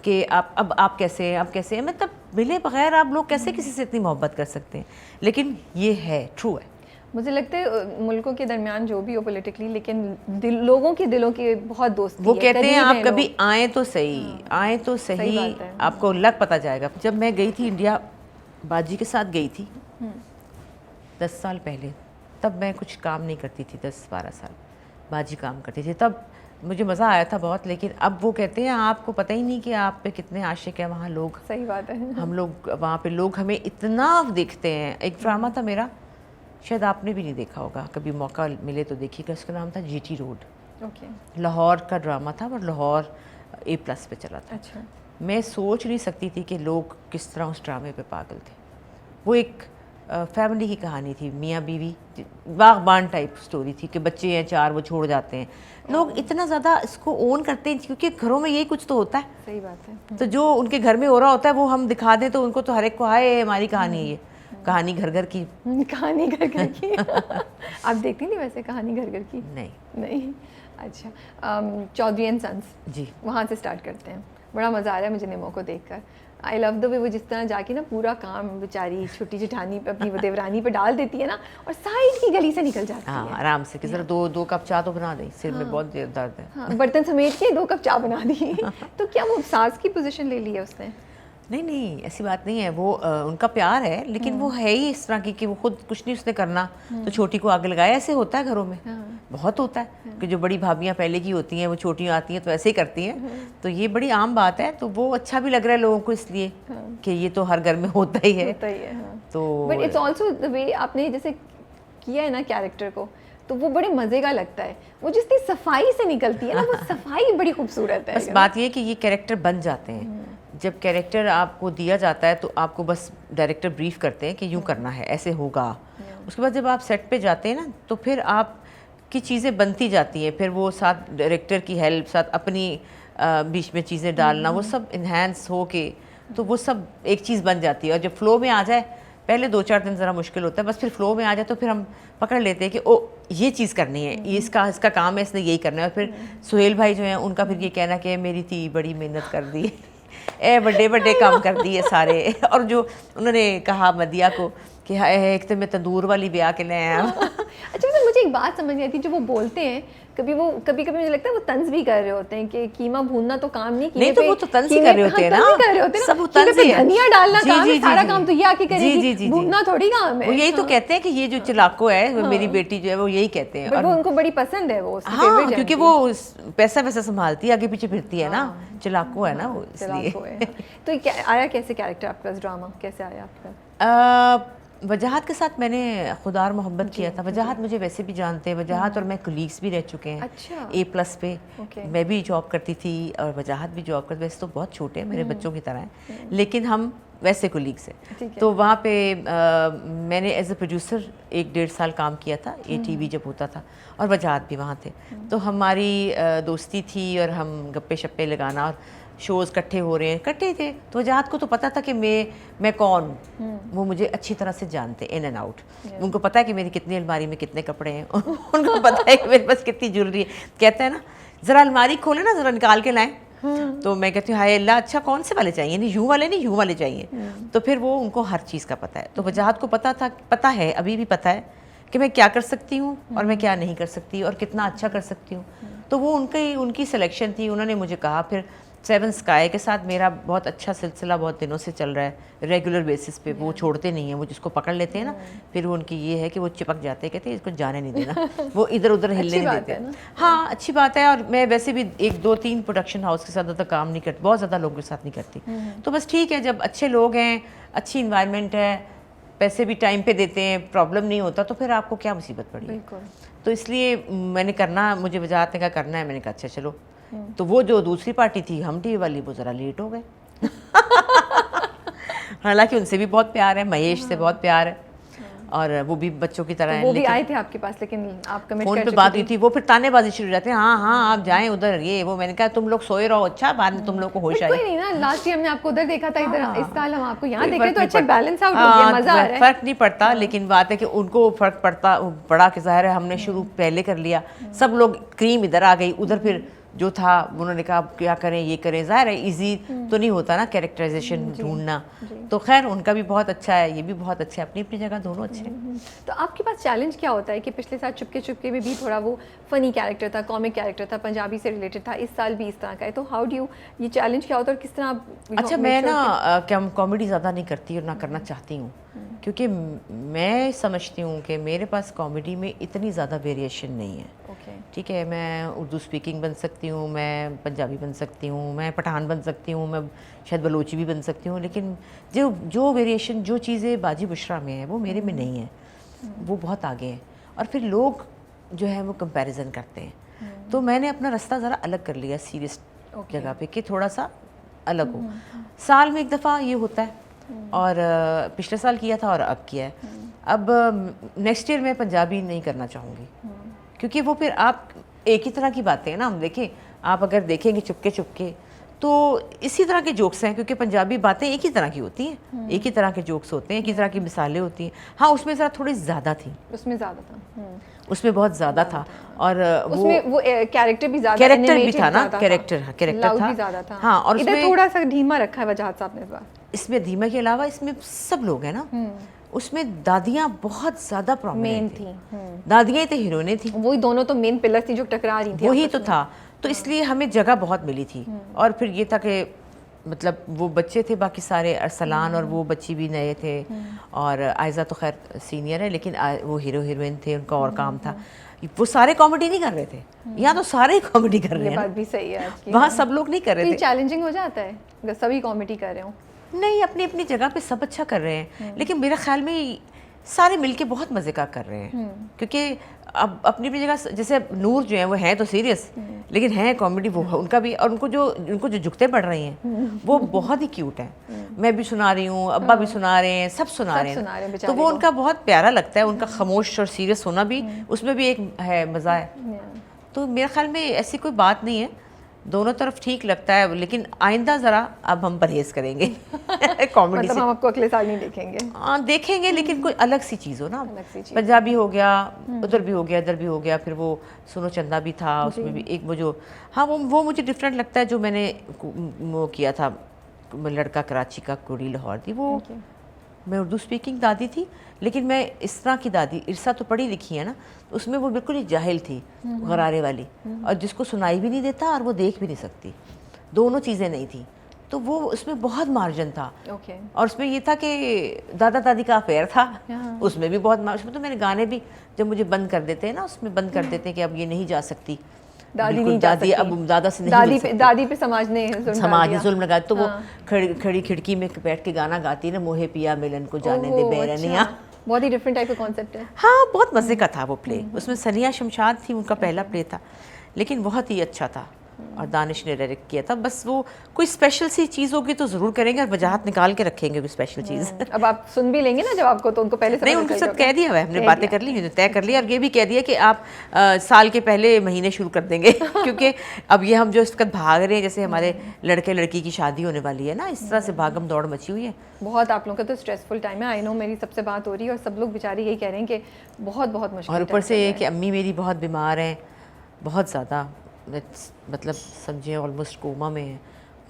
कि आप कैसे हैं, आप कैसे हैं। मतलब मिले बगैर आप लोग कैसे किसी से इतनी मोहब्बत कर सकते हैं। लेकिन ये है, ट्रू है। मुझे लगता है मुल्कों के दरमियान जो भी हो पॉलिटिकली, लेकिन लोगों के दिलों की बहुत दोस्ती वो है। कहते हैं आप कभी आए तो सही, आए तो सही, आपको लग पता जाएगा। जब मैं गई थी इंडिया, बाजी के साथ गई थी 10 साल पहले, तब मैं कुछ काम नहीं करती थी, 10-12 साल बाजी काम करती थी, तब मुझे मज़ा आया था बहुत। लेकिन अब वो कहते हैं आपको पता ही नहीं कि आप पे कितने आशिक हैं वहाँ लोग। सही बात है। हम लोग वहाँ पे लोग हमें इतना देखते हैं। एक ड्रामा था मेरा, शायद आपने भी नहीं देखा होगा, कभी मौका मिले तो देखिएगा, उसका नाम था जीटी रोड। लाहौर का ड्रामा था और लाहौर A+ पे चला था। अच्छा। मैं सोच नहीं सकती थी कि लोग किस तरह उस ड्रामे पे पागल थे। वो एक फैमिली की कहानी थी, मियाँ बीवी, बागबान टाइप स्टोरी थी कि बच्चे हैं 4, वो छोड़ जाते हैं। लोग इतना ज़्यादा इसको ओन करते हैं क्योंकि घरों में यही कुछ तो होता है। सही बात है। तो जो उनके घर में हो रहा होता है वो हम दिखा दें तो उनको तो हर एक को हाय हमारी कहानी है, ये कहानी घर घर की। कहानी घर घर की। आप देखती थी वैसे कहानी घर घर की? नहीं। अच्छा, चौधरी एंड सन्स जी, वहाँ से स्टार्ट करते हैं। बड़ा मज़ा आ रहा है मुझे निमो को देखकर। आई लव द वे वो जिस तरह जाके ना पूरा काम बेचारी छोटी जेठानी पे अपनी देवरानी पे डाल देती है ना और साइड की गली से निकल जाती हाँ है। आराम से कि जरा दो कप चाय तो बना दें, सिर में बहुत देर दर्द है। हाँ, बर्तन समेट के 2 कप चाय बना दी। तो क्या वो सास की पोजीशन ले ली है उसने? नहीं ऐसी बात नहीं है, वो उनका प्यार है, लेकिन वो है ही इस तरह की कि वो खुद कुछ नहीं उसने करना तो छोटी को आगे लगाया। ऐसे होता है घरों में, बहुत होता है कि जो बड़ी भाभियां पहले की होती हैं वो छोटियां आती हैं तो ऐसे ही करती हैं। तो ये बड़ी आम बात है, तो वो अच्छा भी लग रहा है लोगों को इसलिए कि ये तो हर घर में होता ही है। तो but it's also the way आपने जैसे किया है ना कैरेक्टर को, तो वो बड़े मज़े का लगता है। वो जितनी सफाई से निकलती है ना, वो सफाई बड़ी खूबसूरत है। बस बात ये है कि ये कैरेक्टर बन जाते हैं। जब कैरेक्टर आपको दिया जाता है तो आपको बस डायरेक्टर ब्रीफ करते हैं कि यूँ करना है, ऐसे होगा। उसके बाद जब आप सेट पे जाते हैं ना तो फिर आपकी चीज़ें बनती जाती हैं। फिर वो साथ डायरेक्टर की हेल्प, साथ अपनी बीच में चीज़ें डालना, वो सब इन्हेंस हो के तो वो सब एक चीज़ बन जाती है। और जब फ्लो में आ जाए, पहले 2-4 दिन ज़रा मुश्किल होता है, बस फिर फ्लो में आ जाए तो फिर हम पकड़ लेते हैं कि ओ ये चीज़ करनी है, ये इसका काम है, इसने यही करना है। और फिर सुहेल भाई जो हैं उनका फिर ये कहना कि मेरी थी बड़ी मेहनत कर दी ए बड़े काम कर दिए सारे। और जो उन्होंने कहा मदिया को कि एक तो मैं तंदूर वाली ब्याह के लिए आया। अच्छा, तो मुझे एक बात समझ नहीं आती, जो वो बोलते हैं कभी मुझे लगता है वो तंज भी कर रहे होते हैं कि कीमा भूनना तो काम नहीं तो वो तो तंज ही कर रहे होते हैं ना, सब तंज ही है। धनिया डालना काम है, सारा काम तो ये आके करेगी, भूनना थोड़ी काम है। वो यही तो कहते हैं कि ये जो चिलाको है मेरी बेटी जो है वो यही कहते हैं। और वो उनको बड़ी पसंद है वो। हाँ, क्योंकि वो पैसा वैसा संभालती है, आगे पीछे फिरती है ना, चिलाको है ना वो, इसलिए। तो आया कैसे कैरेक्टर आपका, ड्रामा कैसे आया आपका? वजाहत के साथ मैंने खुदार मोहब्बत किया था। वजाहत मुझे वैसे भी जानते हैं, वजाहत और मैं कोलीग्स भी रह चुके हैं। अच्छा। A+ पे मैं भी जॉब करती थी और वजाहत भी जॉब करती। वैसे तो बहुत छोटे हैं, मेरे बच्चों की तरह हैं, लेकिन हम वैसे कोलीग्स हैं। तो वहाँ पे मैंने एज ए प्रोड्यूसर 1-1.5 साल काम किया था, ATV जब होता था, और वजाहत भी वहाँ थे। तो हमारी दोस्ती थी और हम गप्पे शप्पे लगाना, और शोज़ इकट्ठे हो रहे हैं, इकट्ठे थे। तो वजाहत को तो पता था कि मैं कौन, वो मुझे अच्छी तरह से जानते इन एंड आउट। उनको पता है कि मेरी कितनी अलमारी में कितने कपड़े हैं उनको पता है कि मेरे पास कितनी ज्वेलरी है। कहते हैं ना ज़रा अलमारी खोले ना, ज़रा निकाल के लाएं। तो मैं कहती हूँ हाय अल्लाह, अच्छा कौन से वाले चाहिए, नहीं यूँ वाले, नहीं यूँ वाले चाहिए। तो फिर वो उनको हर चीज़ का पता है। तो वजाहत को पता है, अभी भी पता है कि मैं क्या कर सकती हूँ और मैं क्या नहीं कर सकती और कितना अच्छा कर सकती हूँ। तो वो उनकी सिलेक्शन थी। उन्होंने मुझे कहा, फिर 7 स्काई के साथ मेरा बहुत अच्छा सिलसिला बहुत दिनों से चल रहा है, रेगुलर बेसिस पे। वो छोड़ते नहीं हैं, वो जिसको पकड़ लेते हैं ना, फिर वो उनकी ये है कि वो चिपक जाते हैं, कहते हैं इसको जाने नहीं देना, वो इधर उधर हिलने नहीं देते। हाँ, अच्छी बात है। और मैं वैसे भी 1-2-3 प्रोडक्शन हाउस के साथ ज़्यादा काम नहीं करती, बहुत ज़्यादा लोगों के साथ नहीं करती। तो बस ठीक है, जब अच्छे लोग हैं, अच्छी इन्वायरमेंट है, पैसे भी टाइम पे देते हैं, प्रॉब्लम नहीं होता, तो फिर आपको क्या मुसीबत पड़ी। तो इसलिए मैंने करना, मुझे वजाहत ने कहा करना है, मैंने कहा अच्छा चलो। तो वो जो दूसरी पार्टी थी हम टीवी वाली, वो ज़रा लेट हो गए। हालांकि उनसे भी बहुत प्यार है, महेश से बहुत प्यार है, और वो भी बच्चों की तरह हैं। वो भी आए थे आपके पास, लेकिन आप कमिट कर चुके थे। फोन पे बात हुई थी, वो फिर तानेबाजी शुरू हो जाते हैं, हाँ आप जाएं उधर, ये वो। मैंने कहा तुम लोग सोए रहो, अच्छा बाद में तुम लोग को होश आए। कोई नहीं ना, लास्ट ईयर हमने आपको उधर देखा था, इधर इस साल हम आपको यहाँ देख रहे, तो अच्छा बैलेंस आउट हो गया, मजा आ रहा है। फर्क नहीं पड़ता, लेकिन बात है कि उनको फर्क पड़ा कि ज़ाहिर है हमने शुरू पहले कर लिया, सब लोग क्रीम इधर आ गई, उधर फिर जो था उन्होंने कहा क्या करें, ये करें। ज़ाहिर है इजी तो नहीं होता ना कैरेक्टराइजेशन ढूंढना। तो खैर उनका भी बहुत अच्छा है, ये भी बहुत अच्छा है, अपनी अपनी जगह दोनों अच्छे हैं। तो आपके पास चैलेंज क्या होता है कि पिछले साल चुपके चुपके में भी थोड़ा वो फ़नी कैरेक्टर था, कॉमिक कैरेक्टर था, पंजाबी से रिलेटेड था, इस साल भी इस तरह का है, तो हाउ डू यू, ये चैलेंज क्या होता है और किस तरह आप? अच्छा, मैं ना क्या कॉमेडी ज़्यादा नहीं करती और ना करना चाहती हूँ, क्योंकि मैं समझती हूँ कि मेरे पास कॉमेडी में इतनी ज़्यादा वेरिएशन नहीं है। ठीक है, मैं उर्दू स्पीकिंग बन सकती हूँ, मैं पंजाबी बन सकती हूँ, मैं पठान बन सकती हूँ, मैं शायद बलोची भी बन सकती हूँ, लेकिन जो वेरिएशन, जो चीज़ें बाजी बुशरा में है वो मेरे में नहीं है, वो बहुत आगे है। और फिर लोग जो है वो कंपैरिजन करते हैं। तो मैंने अपना रास्ता ज़रा अलग कर लिया, सीरियस जगह पे, कि थोड़ा सा अलग हो। साल में एक दफ़ा ये होता है, और पिछले साल किया था और अब किया है। अब नेक्स्ट ईयर मैं पंजाबी नहीं करना चाहूँगी, क्योंकि वो फिर आप एक ही तरह की बातें हैं ना, हम देखें, आप अगर देखेंगे चुपके चुपके तो इसी तरह के जोक्स हैं, क्योंकि पंजाबी बातें एक ही तरह की होती हैं, एक ही तरह के जोक्स होते हैं, एक ही तरह की मिसालें होती हैं। हाँ, उसमें ज़रा थोड़ी ज़्यादा थी, उसमें ज़्यादा था, उसमें बहुत ज़्यादा था। और उसमें वो कैरेक्टर भी ज्यादा कैरेक्टर भी animated था ना, ज्यादा कैरेक्टर Loud था भी ज्यादा था। हाँ। और इधर उसमें थोड़ा सा धीमा रखा है वजाहत साहब ने इस बार। इसमें धीमा के अलावा इसमें सब लोग हैं ना, उसमें दादियाँ बहुत ज्यादा मेन प्रोमिनेंट थी। थी, दादियाँ ही तो हीरोइनें थी, वही दोनों तो मेन पिलर थी जो टकरा रही थी वही आपस तो में। था। तो इसलिए हमें जगह बहुत मिली थी। और फिर ये था कि मतलब वो बच्चे थे बाकी सारे, अरसलान और वो बच्ची भी नए थे, और आयज़ा तो खैर सीनियर है, लेकिन वो हीरो हीरोइन थे, उनका और काम था। वो सारे कॉमेडी नहीं कर रहे थे, यहाँ तो सारे ही कॉमेडी कर रहे ये हैं बात ना, भी सही है आपकी। वहाँ सब लोग नहीं कर तो रहे ये थे। चैलेंजिंग हो जाता है अगर सभी कॉमेडी कर रहे हो। नहीं, अपनी अपनी जगह पे सब अच्छा कर रहे हैं, लेकिन मेरे ख्याल में सारे मिलके बहुत मज़े का कर रहे हैं, क्योंकि अब अपनी अपनी जगह, जैसे नूर जो है वो है तो सीरियस, लेकिन है कॉमेडी वो उनका भी, और उनको जो जुगते पड़ रही हैं वो बहुत ही क्यूट है। मैं भी सुना रही हूँ, अब्बा भी सुना रहे हैं, सब सुना रहे हैं, तो वो उनका बहुत प्यारा लगता है, उनका खामोश और सीरियस होना भी, उसमें भी एक है मज़ा है। तो मेरे ख्याल में ऐसी कोई बात नहीं है, दोनों तरफ ठीक लगता है, लेकिन आइंदा ज़रा अब हम परहेज़ करेंगे कॉमेडी मतलब से। हम आपको अगले साल नहीं देखेंगे। हाँ देखेंगे, लेकिन कोई अलग सी चीज़ हो ना, अलग सी चीज़। पंजाबी हो गया, उधर भी हो गया, इधर भी हो गया, फिर वो सुनो चंदा भी था, उसमें भी एक वो जो, हाँ वो मुझे डिफरेंट लगता है, जो मैंने वो किया था, लड़का कराची का कुड़ी लाहौर थी, वो मैं उर्दू स्पीकिंग दादी थी, लेकिन मैं इस तरह की दादी, इरसा तो पढ़ी लिखी है ना, उसमें वो बिल्कुल ही जाहिल थी, गरारे वाली, और जिसको सुनाई भी नहीं देता और वो देख भी नहीं सकती, दोनों चीज़ें नहीं थी, तो वो उसमें बहुत मार्जिन था। और उसमें ये था कि दादा दादी का अफेयर था, उसमें भी बहुत उसमें तो मेरे गाने भी जब मुझे बंद कर देते हैं ना, उसमें बंद कर देते हैं कि अब ये नहीं जा सकती दादी, नहीं जा सकती, अब दादा से नहीं दादी पे समाज ने जुल्म लगा, तो वो खड़ी खिड़की में बैठ के गाना गाती ना, मोहे पिया मिलन को जाने दे बैरनिया। बहुत ही डिफरेंट टाइप का कॉन्सेप्ट है। हाँ बहुत मज़े का था वो प्ले, उसमें सनिया शमशाद थी, उनका पहला प्ले था, लेकिन बहुत ही अच्छा था, और दानिश ने डायरेक्ट किया था। बस वो कोई स्पेशल सी चीज़ होगी तो ज़रूर करेंगे, और वजाहत निकाल के रखेंगे कोई स्पेशल चीज़। अब आप सुन भी लेंगे ना जब आपको, तो उनको पहले नहीं, उनके साथ कह दिया हुआ है हमने, बातें कर ली, तय कर लिया, और ये भी कह दिया कि आप साल के पहले महीने शुरू कर देंगे क्योंकि अब ये हम जो इस वक्त भाग रहे हैं, जैसे हमारे लड़के लड़की की शादी होने वाली है ना, इस तरह से भागम दौड़ मची हुई है बहुत। आप लोगों का तो स्ट्रेसफुल टाइम है, आई नो, मेरी सबसे बात हो रही है और सब लोग बेचारे यही कह रहे हैं कि बहुत बहुत मुश्किल। और ऊपर से ये कि अम्मी मेरी बहुत बीमार हैं, बहुत ज़्यादा, मतलब समझिए ऑलमोस्ट कोमा में है,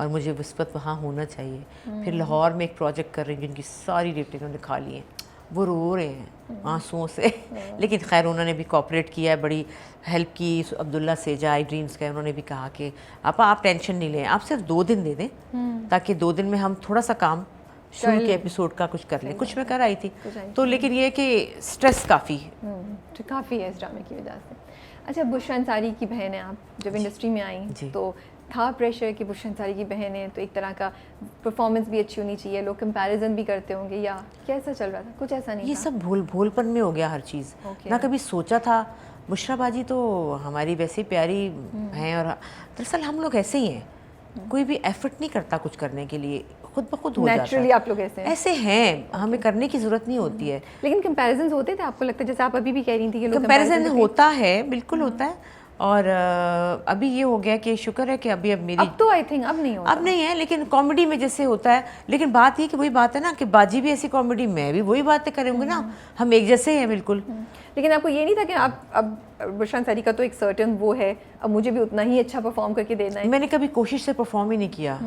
और मुझे उस वक्त वहाँ होना चाहिए। फिर लाहौर में एक प्रोजेक्ट कर रही हूँ जिनकी सारी डेटें उन्होंने खा ली हैं, वो रो रहे हैं आंसुओं से लेकिन खैर उन्होंने भी कोऑपरेट किया है, बड़ी हेल्प की। अब्दुल्ला सेजा आई ड्रीम्स का, उन्होंने भी कहा कि आप टेंशन नहीं लें, आप सिर्फ 2 दिन दे दें, ताकि 2 दिन में हम थोड़ा सा काम शुरू के एपिसोड का कुछ कर लें। कुछ मैं कर आई थी तो, लेकिन ये कि स्ट्रेस काफ़ी है इस ड्रामे की वजह से। अच्छा, बुशरा अंसारी की बहन है आप, जब इंडस्ट्री में आई तो था प्रेशर कि बुशरा अंसारी की बहन है तो एक तरह का परफॉर्मेंस भी अच्छी होनी चाहिए, लोग कंपैरिजन भी करते होंगे, या कैसा चल रहा था? कुछ ऐसा नहीं ये था? सब भूलपन में हो गया हर चीज़। ना कभी सोचा था, बुशरा बाजी तो हमारी वैसे प्यारी हैं, और दरअसल हम लोग ऐसे ही हैं, कोई भी एफर्ट नहीं करता कुछ करने के लिए, खुद ब खुद हो जाता है। नेचुरली आप लोग ऐसे हैं, हमें करने की ज़रूरत नहीं होती है। लेकिन कंपैरिजन होते थे, आपको लगता है? जैसे आप अभी भी कह रही थी कि लोग कंपैरिजन होता है, बिल्कुल होता है, और अभी ये हो गया कि शुक्र है कि अभी अब मेरी, अब तो आई थिंक अब नहीं होता, अब नहीं है, लेकिन कॉमेडी में जैसे होता है। लेकिन बात ये कि वही बात है ना कि बाजी भी ऐसी कॉमेडी, मैं भी वही बातें करेंगे ना, हम एक जैसे हैं बिल्कुल। लेकिन आपको ये नहीं था कि आप अब बुशरा अंसारी का तो एक सर्टेन वो है, अब मुझे भी उतना ही अच्छा परफॉर्म करके देना है? मैंने कभी कोशिश से परफॉर्म ही नहीं किया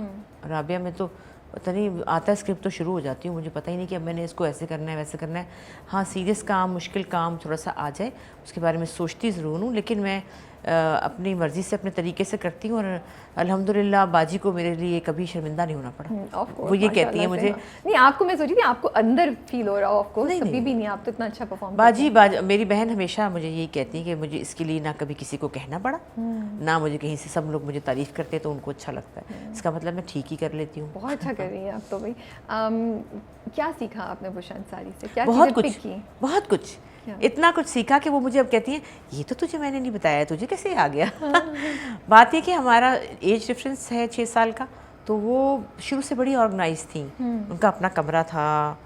राबिया, में तो पता नहीं आता है स्क्रिप्ट तो शुरू हो जाती हूँ, मुझे पता ही नहीं कि अब मैंने इसको ऐसे करना है वैसे करना है। हाँ, सीरियस काम, मुश्किल काम थोड़ा सा आ जाए उसके बारे में सोचती ज़रूर हूँ, लेकिन मैं अपनी मर्ज़ी से अपने तरीके से करती हूँ, और अल्हम्दुलिल्लाह बाजी को मेरे लिए कभी शर्मिंदा नहीं होना पड़ा। वो ये कहती है मुझे, नहीं आपको, मैं सोची थी आपको अंदर फील हो रहा हो, ऑफ कोर्स कभी भी नहीं, आप तो इतना अच्छा परफॉर्म बाजी मेरी बहन हमेशा मुझे यही कहती है कि मुझे इसके लिए ना कभी किसी को कहना पड़ा, ना मुझे कहीं से, सब लोग मुझे तारीफ़ करते हैं तो उनको अच्छा लगता है, इसका मतलब मैं ठीक ही कर लेती हूँ। बहुत अच्छा कर रही है आप तो भाई। क्या सीखा आपने बुशरा अंसारी से? क्या बहुत कुछ, इतना कुछ सीखा कि वो मुझे अब कहती हैं, ये तो तुझे मैंने नहीं बताया, तुझे कैसे आ गया? बात ये कि हमारा एज डिफरेंस है 6 साल का, तो वो शुरू से बड़ी ऑर्गेनाइज थी, उनका अपना कमरा था,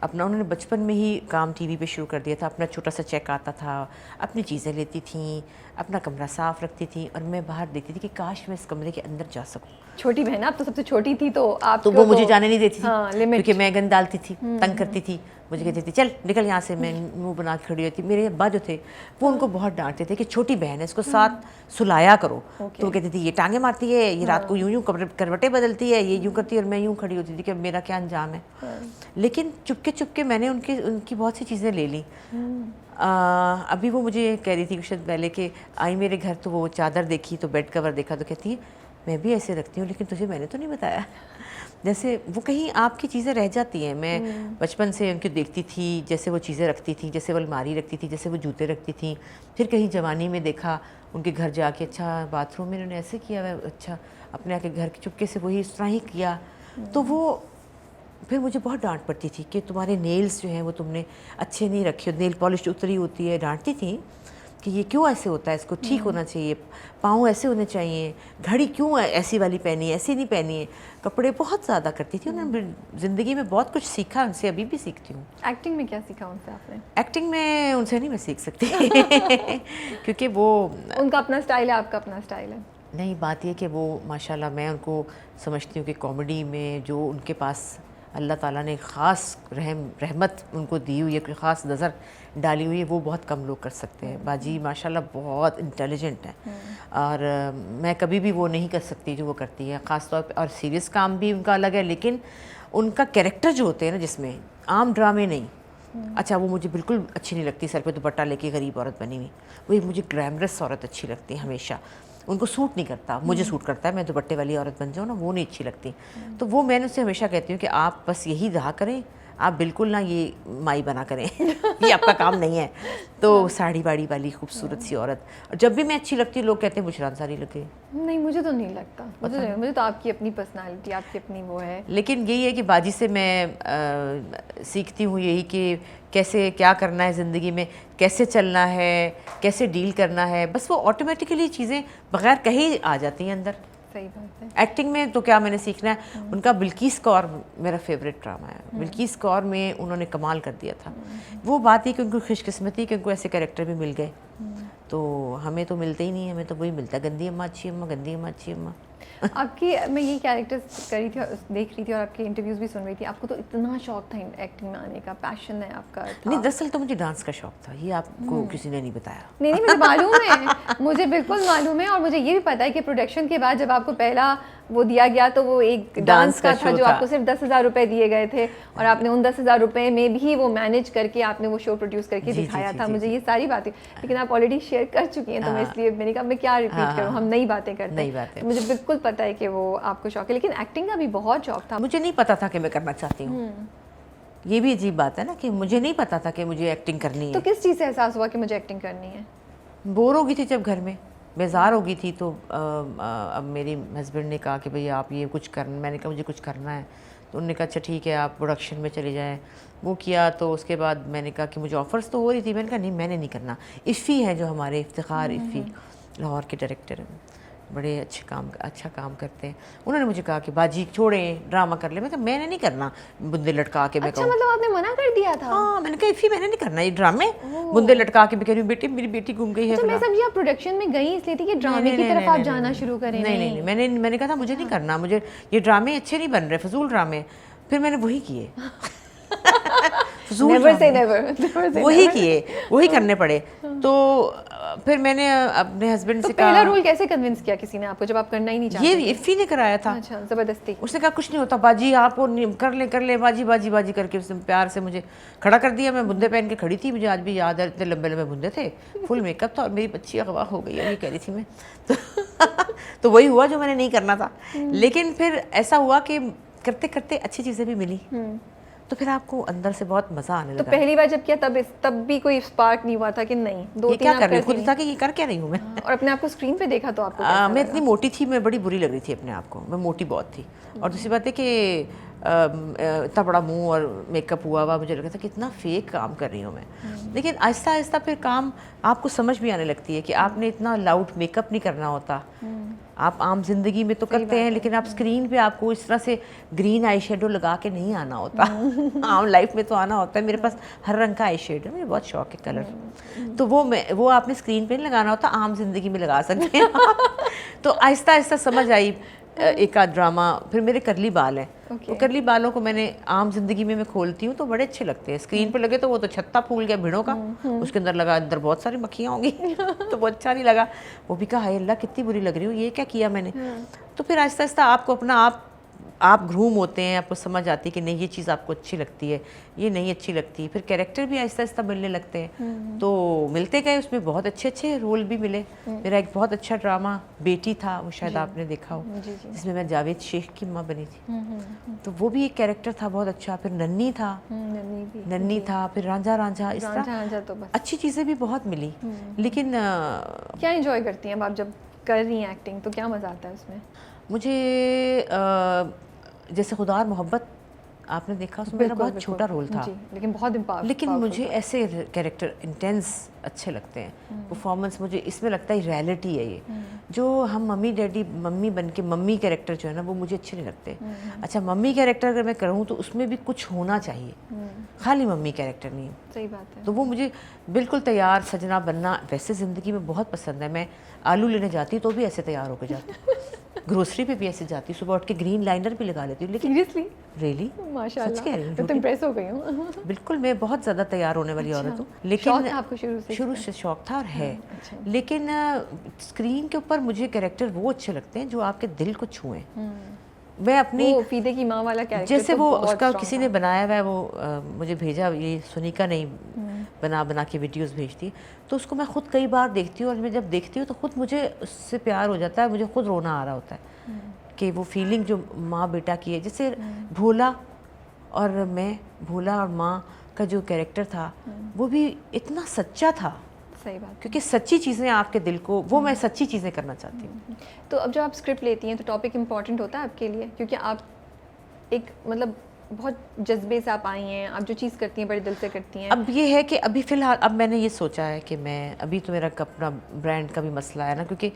अपना उन्होंने बचपन में ही काम टीवी पे शुरू कर दिया था, अपना छोटा सा चेक आता था, अपनी चीज़ें लेती थी, अपना कमरा साफ़ रखती थी, और मैं बाहर देखती थी कि काश मैं इस कमरे के अंदर जा सकूं। छोटी बहन, आप तो सबसे छोटी थी, तो आप तो वो मुझे जाने नहीं देती थी, हाँ, क्योंकि मैं गंद डालती थी, तंग करती थी, मुझे कहती थी चल निकल यहाँ से, मैं मुंह बना के खड़ी होती। मेरे अब्बा जो थे वो उनको बहुत डांटते थे कि छोटी बहन है, इसको साथ सुलाया करो। तो वो कहती थी ये टांगे मारती है, ये रात को यूं यूं करवटें बदलती है, ये यूं करती है, और मैं यूं खड़ी होती थी कि अब मेरा क्या अंजाम है। लेकिन चुपके चुपके मैंने उनकी बहुत सी चीज़ें ले ली। अभी वो मुझे कह रही थी कुछ दिन पहले कि आई मेरे घर तो वो चादर देखी तो बेड कवर देखा तो कहती है मैं भी ऐसे रखती हूँ, लेकिन तुझे मैंने तो नहीं बताया। जैसे वो कहीं आपकी चीज़ें रह जाती हैं। मैं बचपन से उनको देखती थी, जैसे वो चीज़ें रखती थी, जैसे वो अलमारी रखती थी, जैसे वो जूते रखती थी। फिर कहीं जवानी में देखा उनके घर जाके, अच्छा बाथरूम में उन्होंने ऐसे किया है, अच्छा अपने आके घर के चुपके से वही इस तरह ही किया। तो वो फिर मुझे बहुत डांट पड़ती थी कि तुम्हारे नेल्स जो हैं वो तुमने अच्छे नहीं रखे, नेल पॉलिश उतरी होती है। डांटती थी कि ये क्यों ऐसे होता है, इसको ठीक होना चाहिए, पाँव ऐसे होने चाहिए, घड़ी क्यों ऐसी वाली पहनी है, ऐसी नहीं पहनी है। कपड़े बहुत ज़्यादा करती थी। उन्होंने ज़िंदगी में बहुत कुछ सीखा उनसे, अभी भी सीखती हूँ। एक्टिंग में क्या सीखा उनसे आपने? एक्टिंग में उनसे नहीं मैं सीख सकती क्योंकि वो उनका अपना स्टाइल है, आपका अपना स्टाइल है। नहीं, बात ये कि वो माशाल्लाह मैं उनको समझती हूँ कि कॉमेडी में जो उनके पास अल्लाह ताला ने ख़ास रहमत उनको दी हुई है, कोई ख़ास नज़र डाली हुई है, वो बहुत कम लोग कर सकते हैं। बाजी माशाल्लाह बहुत इंटेलिजेंट है और मैं कभी भी वो नहीं कर सकती जो वो करती है, ख़ास तौर पे। और सीरियस काम भी उनका अलग है, लेकिन उनका कैरेक्टर जो होते हैं ना, जिसमें आम ड्रामे नहीं। अच्छा, वो मुझे बिल्कुल अच्छी नहीं लगती सर पे दुपट्टा लेके गरीब औरत बनी हुई। वही मुझे ग्लैमरस औरत अच्छी लगती है हमेशा। उनको सूट नहीं करता, मुझे सूट करता है, मैं दुपट्टे वाली औरत बन जाऊँ ना, वो नहीं अच्छी लगती। तो वो मैंने उससे हमेशा कहती हूँ कि आप बस यही रहा करें, आप बिल्कुल ना ये माई बना करें ये आपका काम नहीं है। तो साड़ी वाड़ी वाली खूबसूरत सी औरत, और जब भी मैं अच्छी लगती हूँ लोग कहते हैं बुशरा अंसारी लगे। नहीं, मुझे तो नहीं लगता। मुझे तो आपकी अपनी पर्सनालिटी, आपकी अपनी वो है। लेकिन यही है कि बाजी से मैं सीखती हूँ यही कि कैसे क्या करना है ज़िंदगी में, कैसे चलना है, कैसे डील करना है। बस वो ऑटोमेटिकली चीज़ें बग़ैर कहे ही आ जाती हैं अंदर। सही बात है। एक्टिंग में तो क्या मैंने सीखना है, उनका बिल्किस कौर मेरा फेवरेट ड्रामा है। बिल्किस कौर में उन्होंने कमाल कर दिया था। वो बात ही कि उनको खुशकिस्मती कि उनको ऐसे कैरेक्टर भी मिल गए, तो हमें तो मिलते ही नहीं, हमें तो वही मिलता है गंदी अम्मा अच्छी अम्मा, गंदी अम्मा अच्छी अम्मा। आपकी मैं ये कैरेक्टर्स कर रही थी, देख रही थी और आपके इंटरव्यूज़ भी सुन रही थी। आपको तो इतना शौक था एक्टिंग में आने का, पैशन है आपका था। नहीं, दरअसल तो मुझे डांस का शौक था, ये आपको किसी ने नहीं बताया। नहीं, मुझे मालूम है, मुझे बिल्कुल मालूम है। और मुझे ये भी पता है कि प्रोडक्शन के बाद जब आपको पहला वो दिया गया तो वो एक डांस का था जो आपको सिर्फ 10,000 रुपये दिए गए थे, और आपने उन 10,000 रुपये में भी वो मैनेज करके आपने वो शो प्रोड्यूस करके दिखाया था। मुझे ये सारी बातें, लेकिन आप ऑलरेडी शेयर कर चुकी हैं, तो मैं इसलिए मैंने कहा मैं क्या रिपीट करूँ, हम नई बातें करते हैं। तो मुझे बिल्कुल पता है कि वो आपको शौक है, लेकिन एक्टिंग का भी बहुत शौक था। मुझे नहीं पता था कि मैं करना चाहती हूँ। ये भी अजीब बात है ना कि मुझे नहीं पता था कि मुझे एक्टिंग करनी है। तो किस चीज़ से एहसास हुआ कि मुझे एक्टिंग करनी है? बोर हो गई थी जब घर में, बेजार हो गई थी, तो अब मेरे हस्बैंड ने कहा कि भैया आप ये कुछ करना। मैंने कहा मुझे कुछ करना है, तो उन्होंने कहा अच्छा ठीक है आप प्रोडक्शन में चले जाएं। वो किया, तो उसके बाद मैंने कहा कि मुझे ऑफ़र्स तो हो रही थी, मैंने कहा नहीं मैंने नहीं करना। इफ़ी हैं जो हमारे इफ्तिखार इफ़ी लाहौर के डायरेक्टर हैं, बड़े अच्छा काम करते हैं। उन्होंने मुझे कहा कि बाजी छोड़ें, ड्रामा कर ले। मैं कहा मैंने नहीं करना बुंदे लटका के। मैं अच्छा, मतलब आपने मना कर दिया था? हाँ, मैंने कहा इफ़ी मैंने नहीं करना ये ड्रामे, बुंदे लटका के। मैं कह रही हूँ बेटी, मेरी बेटी गुम गई है। तो मैं समझी आप प्रोडक्शन में गई इसलिए थी कि ड्रामे की तरफ आप जाना शुरू करें। नहीं, मैंने कहा था मुझे नहीं करना, मुझे ये ड्रामे अच्छे नहीं बन रहे, फजूल ड्रामे। फिर मैंने वही किए वही किए, वही करने पड़े। तो फिर मैंने अपने हस्बैंड से कहा। पहला रोल कैसे कन्विंस किया किसी ने आपको जब आप करना ही नहीं चाहते? ये इफ़ी ने कराया था। अच्छा, जबरदस्ती? उसने कहा कुछ नहीं होता बाजी, आप कर ले बाजी बाजी बाजी करके उसने प्यार से मुझे खड़ा कर दिया। मैं बुंदे पहन के खड़ी थी, मुझे आज भी याद है, इतने लंबे लंबे बुंदे थे, फुल मेकअप था, और मेरी बच्ची अगवा हो गई है, ये कह रही थी मैं। तो वही हुआ जो मैंने नहीं करना था। लेकिन फिर ऐसा हुआ कि करते करते अच्छी चीज़ें भी मिली, तो फिर आपको अंदर से बहुत मज़ा आने लगा। तो पहली बार जब किया तब भी कोई स्पार्क नहीं हुआ था कि नहीं ये क्या कर रही हूँ, खुद था कि ये कर क्या रही हूँ मैं। और अपने आप को स्क्रीन पे देखा तो आपको मैं इतनी मोटी थी, मैं बड़ी बुरी लग रही थी अपने आप को, मैं मोटी बहुत थी। और दूसरी बात है कि इतना बड़ा मुंह और मेकअप हुआ मुझे लगा था कि इतना फेक काम कर रही हूँ मैं। लेकिन आहिस्ता आहिस्ता फिर काम आपको समझ भी आने लगती है कि आपने इतना लाउड मेकअप नहीं करना होता। आप आम जिंदगी में तो करते हैं, लेकिन आप स्क्रीन पे आपको इस तरह से ग्रीन आई शेडो लगा के नहीं आना होता। आम लाइफ में तो आना होता है। मेरे पास हर रंग का आई शेड है, मुझे बहुत शौक है कलर, तो वो आपने स्क्रीन पे नहीं लगाना होता, आम जिंदगी में लगा सकते हैं। तो आहिस्ता आहिस्ता समझ आई एक आध ड्रामा, फिर मेरे करली बाल हैं। Okay. तो करली बालों को मैंने आम जिंदगी में मैं खोलती हूँ तो बड़े अच्छे लगते हैं। स्क्रीन पे लगे तो वो तो छत्ता फूल गया भिड़ों का, उसके अंदर लगा अंदर बहुत सारी मक्खियाँ होंगी तो वो अच्छा नहीं लगा। वो भी कहा हाय अल्लाह कितनी बुरी लग रही हूँ, ये क्या किया मैंने। तो फिर आहिस्ता आहिस्ता आपको अपना आप ग्रूम होते हैं, आपको समझ आती है कि नहीं ये चीज़ आपको अच्छी लगती है, ये नहीं अच्छी लगती। फिर कैरेक्टर भी आहिस्ता आहिस्ता मिलने लगते हैं। तो मिलते गए, उसमें बहुत अच्छे अच्छे रोल भी मिले। मेरा एक बहुत अच्छा ड्रामा बेटी था, वो शायद आपने देखा हो, जिसमें मैं जावेद शेख की माँ बनी थी। तो वो भी एक कैरेक्टर था बहुत अच्छा। फिर नन्ही था, नन्ही था, फिर रांझा रांझा, इस तरह तो बस अच्छी चीज़ें भी बहुत मिली। लेकिन क्या एंजॉय करती हैं अब आप जब कर रही हैं एक्टिंग, तो क्या मज़ा आता है उसमें? मुझे जैसे खुदा और मोहब्बत आपने देखा, उसमें मेरा बहुत छोटा रोल था जी, लेकिन बहुत लेकिन मुझे ऐसे कैरेक्टर इंटेंस अच्छे लगते हैं। परफॉर्मेंस मुझे इसमें लगता है रियलिटी है ये। जो हम मम्मी डैडी मम्मी बन के मम्मी कैरेक्टर जो है ना वो मुझे अच्छे नहीं लगते। अच्छा मम्मी कैरेक्टर अगर मैं करूँ तो उसमें भी कुछ होना चाहिए, खाली मम्मी कैरेक्टर नहीं। सही बात है। तो वो मुझे बिल्कुल तैयार सजना बनना वैसे ज़िंदगी में बहुत पसंद है। मैं आलू लेने जाती तो भी ऐसे तैयार होकर जाती हूँ, ग्रोसरी पे भी ऐसे जाती हूँ, सुबह उठ के ग्रीन लाइनर भी लगा लेती हूँ। लेकिन सीरियसली रियली माशाल्लाह, सच कह रही हूँ, मैं तो इम्प्रेस हो गई हूँ। बिल्कुल मैं बहुत ज़्यादा तैयार होने वाली औरत हूँ। लेकिन शौक था आपको शुरू से शौक था और है। अच्छा। लेकिन स्क्रीन के ऊपर मुझे कैरेक्टर वो अच्छे लगते हैं जो आपके दिल को छुएं। मैं अपनी वो फीदे की माँ वाला कैरेक्टर जैसे तो वो बहुत उसका strong किसी था। ने बनाया हुआ है, वो मुझे भेजा, ये सुनीका नहीं बना के वीडियोस भेजती है, तो उसको मैं खुद कई बार देखती हूँ और मैं जब देखती हूँ तो खुद मुझे उससे प्यार हो जाता है, मुझे खुद रोना आ रहा होता है कि वो फीलिंग जो माँ बेटा की है। जैसे भोला और मैं, भोला और माँ का जो कैरेक्टर था वो भी इतना सच्चा था। सही बात। क्योंकि सच्ची चीज़ें आपके दिल को, वो मैं सच्ची चीज़ें करना चाहती हूँ। तो अब जब आप स्क्रिप्ट लेती हैं तो टॉपिक इम्पॉर्टेंट होता है आपके लिए, क्योंकि आप एक मतलब बहुत जज्बे से आप आई हैं, आप जो चीज़ करती हैं बड़े दिल से करती हैं। अब ये है कि अभी फ़िलहाल अब मैंने ये सोचा है कि मैं अभी तो मेरा अपना ब्रांड का भी मसला है ना, क्योंकि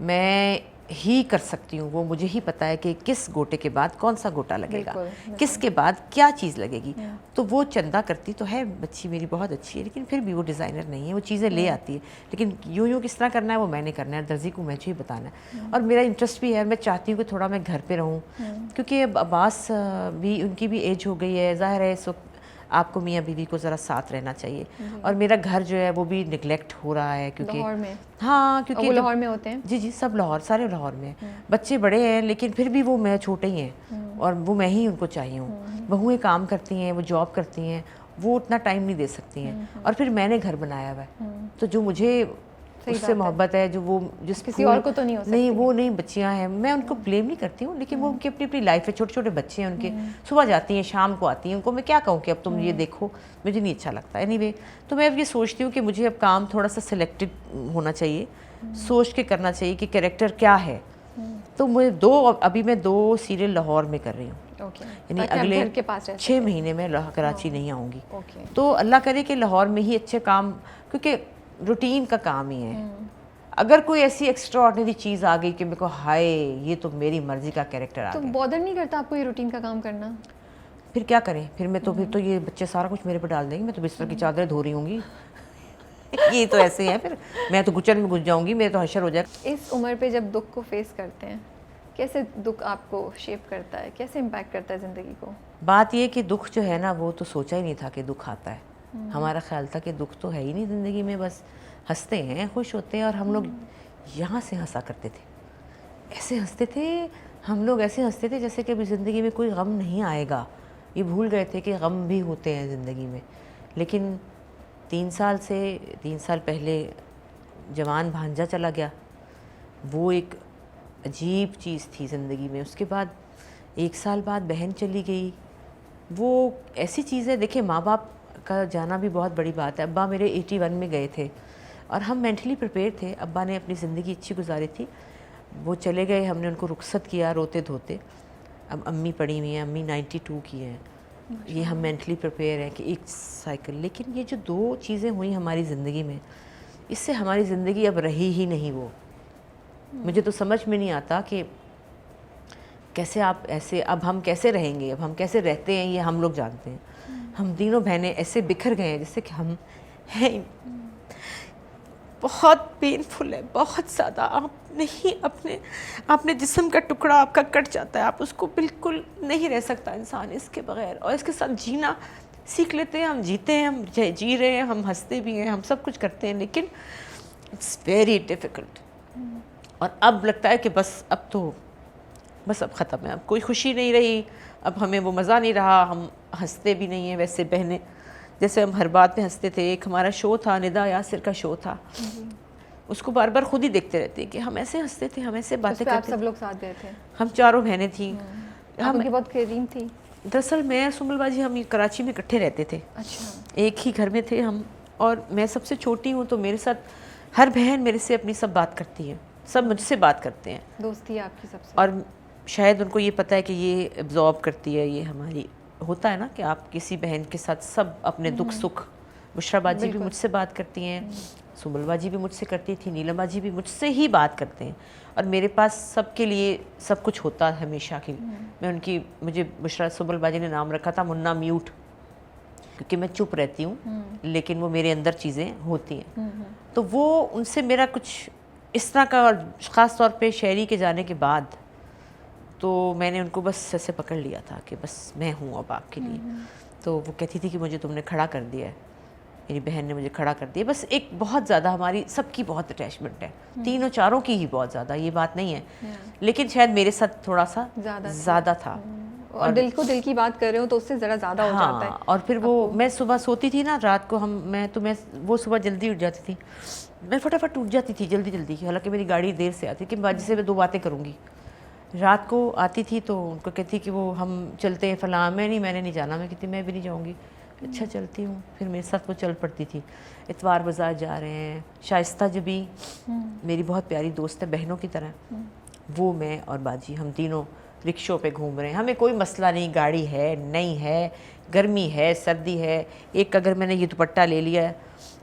मैं ही कर सकती हूँ, वो मुझे ही पता है कि किस गोटे के बाद कौन सा गोटा लगेगा, किसके बाद क्या चीज़ लगेगी। तो वो चंदा करती तो है, बच्ची मेरी बहुत अच्छी है, लेकिन फिर भी वो डिज़ाइनर नहीं है, वो चीज़ें ले आती है। लेकिन यूँ किस तरह करना है वो मैंने करना है, दर्जी को मुझे ही बताना है। और मेरा इंटरेस्ट भी है, मैं चाहती हूँ कि थोड़ा मैं घर पे रहूँ, क्योंकि अब अब्बास भी, उनकी भी एज हो गई है, ज़ाहिर है इस वक्त आपको मियाँ बीवी को ज़रा साथ रहना चाहिए। और मेरा घर जो है वो भी निगलेक्ट हो रहा है, क्योंकि लाहौर में, हाँ क्योंकि वो लाहौर में होते हैं। जी जी, सब लाहौर, सारे लाहौर में। बच्चे बड़े हैं लेकिन फिर भी वो मैं छोटे ही हैं और वो मैं ही उनको चाहिए हूँ। बहुएँ काम करती हैं, वो जॉब करती हैं, वो उतना टाइम नहीं दे सकती हैं। और फिर मैंने घर बनाया हुआ है, तो जो मुझे उससे मोहब्बत है, जो वो जिस किसी और को तो नहीं हो सकती। नहीं, वो नहीं, बच्चियां हैं, मैं उनको ब्लेम नहीं करती हूँ, लेकिन वो उनकी अपनी अपनी लाइफ है, छोटे छोटे बच्चे हैं उनके, सुबह जाती हैं शाम को आती हैं, उनको मैं क्या कहूँ कि अब तुम ये देखो, मुझे नहीं अच्छा लगता। एनीवे, तो मैं अब ये सोचती हूँ कि मुझे अब काम थोड़ा सा सिलेक्टेड होना चाहिए, सोच के करना चाहिए कि कैरेक्टर क्या है। तो मुझे अभी मैं 2 सीरियल लाहौर में कर रही हूँ, यानी अगले 6 महीने में कराची नहीं आऊँगी। तो अल्लाह करे कि लाहौर में ही अच्छे काम, क्योंकि रूटीन का काम ही है। अगर कोई ऐसी एक्स्ट्रा ऑर्डिनरी चीज़ आ गई कि मेरे को हाय ये तो मेरी मर्जी का कैरेक्टर आ गया, तो बॉदर नहीं करता आपको ये रूटीन का काम करना? फिर क्या करें, फिर तो ये बच्चे सारा कुछ मेरे पे डाल देंगे, मैं तो बिस्तर की चादरें धो रही होंगी ये तो ऐसे हैं, फिर मैं तो गुचर में घुस जाऊंगी, मेरे तो हशर हो जाए। इस उम्र पे जब दुख को फेस करते हैं, कैसे दुख आपको शेप करता है, कैसे इम्पैक्ट करता है ज़िंदगी को? बात ये कि दुख जो है ना, वो तो सोचा ही नहीं था कि दुख आता है। हमारा ख्याल था कि दुख तो है ही नहीं ज़िंदगी में, बस हंसते हैं, खुश होते हैं। और हम लोग यहाँ से हंसा करते थे, ऐसे हंसते थे हम लोग, ऐसे हंसते थे जैसे कि अभी ज़िंदगी में कोई गम नहीं आएगा। ये भूल गए थे कि गम भी होते हैं ज़िंदगी में। लेकिन 3 साल पहले जवान भांजा चला गया, वो एक अजीब चीज़ थी ज़िंदगी में। उसके बाद 1 साल बाद बहन चली गई, वो ऐसी चीज़ है। देखिए, माँ बाप का जाना भी बहुत बड़ी बात है। अब्बा मेरे 81 में गए थे और हम मेंटली प्रिपेयर थे। अब्बा ने अपनी ज़िंदगी अच्छी गुजारी थी, वो चले गए, हमने उनको रुखसत किया रोते धोते। अब अम्मी पड़ी हुई हैं, अम्मी 92 की हैं। ये हम मेंटली प्रिपेयर हैं कि एक साइकिल। लेकिन ये जो 2 चीज़ें हुई हमारी ज़िंदगी में, इससे हमारी ज़िंदगी अब रही ही नहीं। वो मुझे तो समझ में नहीं आता कि कैसे आप ऐसे, अब हम कैसे रहेंगे, अब हम कैसे रहते हैं, ये हम लोग जानते हैं। हम तीनों बहनें ऐसे बिखर गए हैं जैसे कि हम हैं बहुत पेनफुल है, बहुत ज़्यादा। आप नहीं अपने जिस्म का टुकड़ा आपका कट जाता है, आप उसको बिल्कुल नहीं रह सकता इंसान इसके बगैर, और इसके साथ जीना सीख लेते हैं। हम जीते हैं, हम जी रहे हैं, हम हंसते भी हैं, हम सब कुछ करते हैं, लेकिन इट्स वेरी डिफ़िकल्ट। और अब लगता है कि बस अब ख़त्म है, अब कोई खुशी नहीं रही, अब हमें वो मज़ा नहीं रहा, हम हंसते भी नहीं हैं वैसे बहनें जैसे हम हर बात में हंसते थे। एक हमारा शो था, निदा यासिर का शो था, उसको बार बार खुद ही देखते रहते कि हम ऐसे हंसते थे, हम ऐसे बातें करते सब लोग साथ गए थे? हम चारों बहनें थी। हम बहुत करीब थी। दरअसल मैं सुमल बाजी हम कराची में इकट्ठे रहते थे। अच्छा। एक ही घर में थे हम, और मैं सबसे छोटी हूँ, तो मेरे साथ हर बहन मेरे से अपनी सब बात करती है, सब मुझसे बात करते हैं। दोस्ती है आपकी सबसे? और शायद उनको ये पता है कि ये एब्जॉर्ब करती है, ये हमारी होता है ना कि आप किसी बहन के साथ सब अपने दुख सुख। बुशरा बाजी भी मुझसे बात करती हैं, सुमल बाजी भी मुझसे करती थी, नीलम बाजी भी मुझसे ही बात करते हैं, और मेरे पास सबके लिए सब कुछ होता है हमेशा के लिए। मैं मुझे बुशरा सुमल बाजी ने नाम रखा था मुन्ना म्यूट, क्योंकि मैं चुप रहती हूँ लेकिन वो मेरे अंदर चीज़ें होती हैं। तो वो उनसे मेरा कुछ इस तरह का, और ख़ास तौर पे शहरी के जाने के बाद तो मैंने उनको बस ऐसे पकड़ लिया था कि बस मैं हूँ अब आपके लिए। तो वो कहती थी कि मुझे तुमने खड़ा कर दिया है, मेरी बहन ने मुझे खड़ा कर दिया। बस एक बहुत ज़्यादा हमारी सबकी बहुत अटैचमेंट है, तीनों चारों की ही बहुत ज़्यादा, ये बात नहीं है, लेकिन शायद मेरे साथ थोड़ा सा ज़्यादा था। और दिल को दिल की बात कर रहे हो तो उससे ज़रा ज़्यादा हो जाता है। और फिर वो मैं सुबह सोती थी ना, रात को मैं वो सुबह जल्दी उठ जाती थी, मैं फटाफट उठ जाती थी जल्दी, हालांकि मेरी गाड़ी देर से आती कि बाजी से मैं 2 बातें करूँगी। रात को आती थी तो उनको कहती कि वो हम चलते हैं फलां, मैंने नहीं जाना, मैं कहती मैं भी नहीं जाऊँगी। अच्छा चलती हूँ, फिर मेरे साथ वो चल पड़ती थी। इतवार बाज़ार जा रहे हैं, शाइस्ता जो भी मेरी बहुत प्यारी दोस्त है बहनों की तरह, वो मैं और बाजी हम तीनों रिक्शों पे घूम रहे हैं, हमें कोई मसला नहीं, गाड़ी है नहीं है, गर्मी है सर्दी है। एक अगर मैंने ये दुपट्टा ले लिया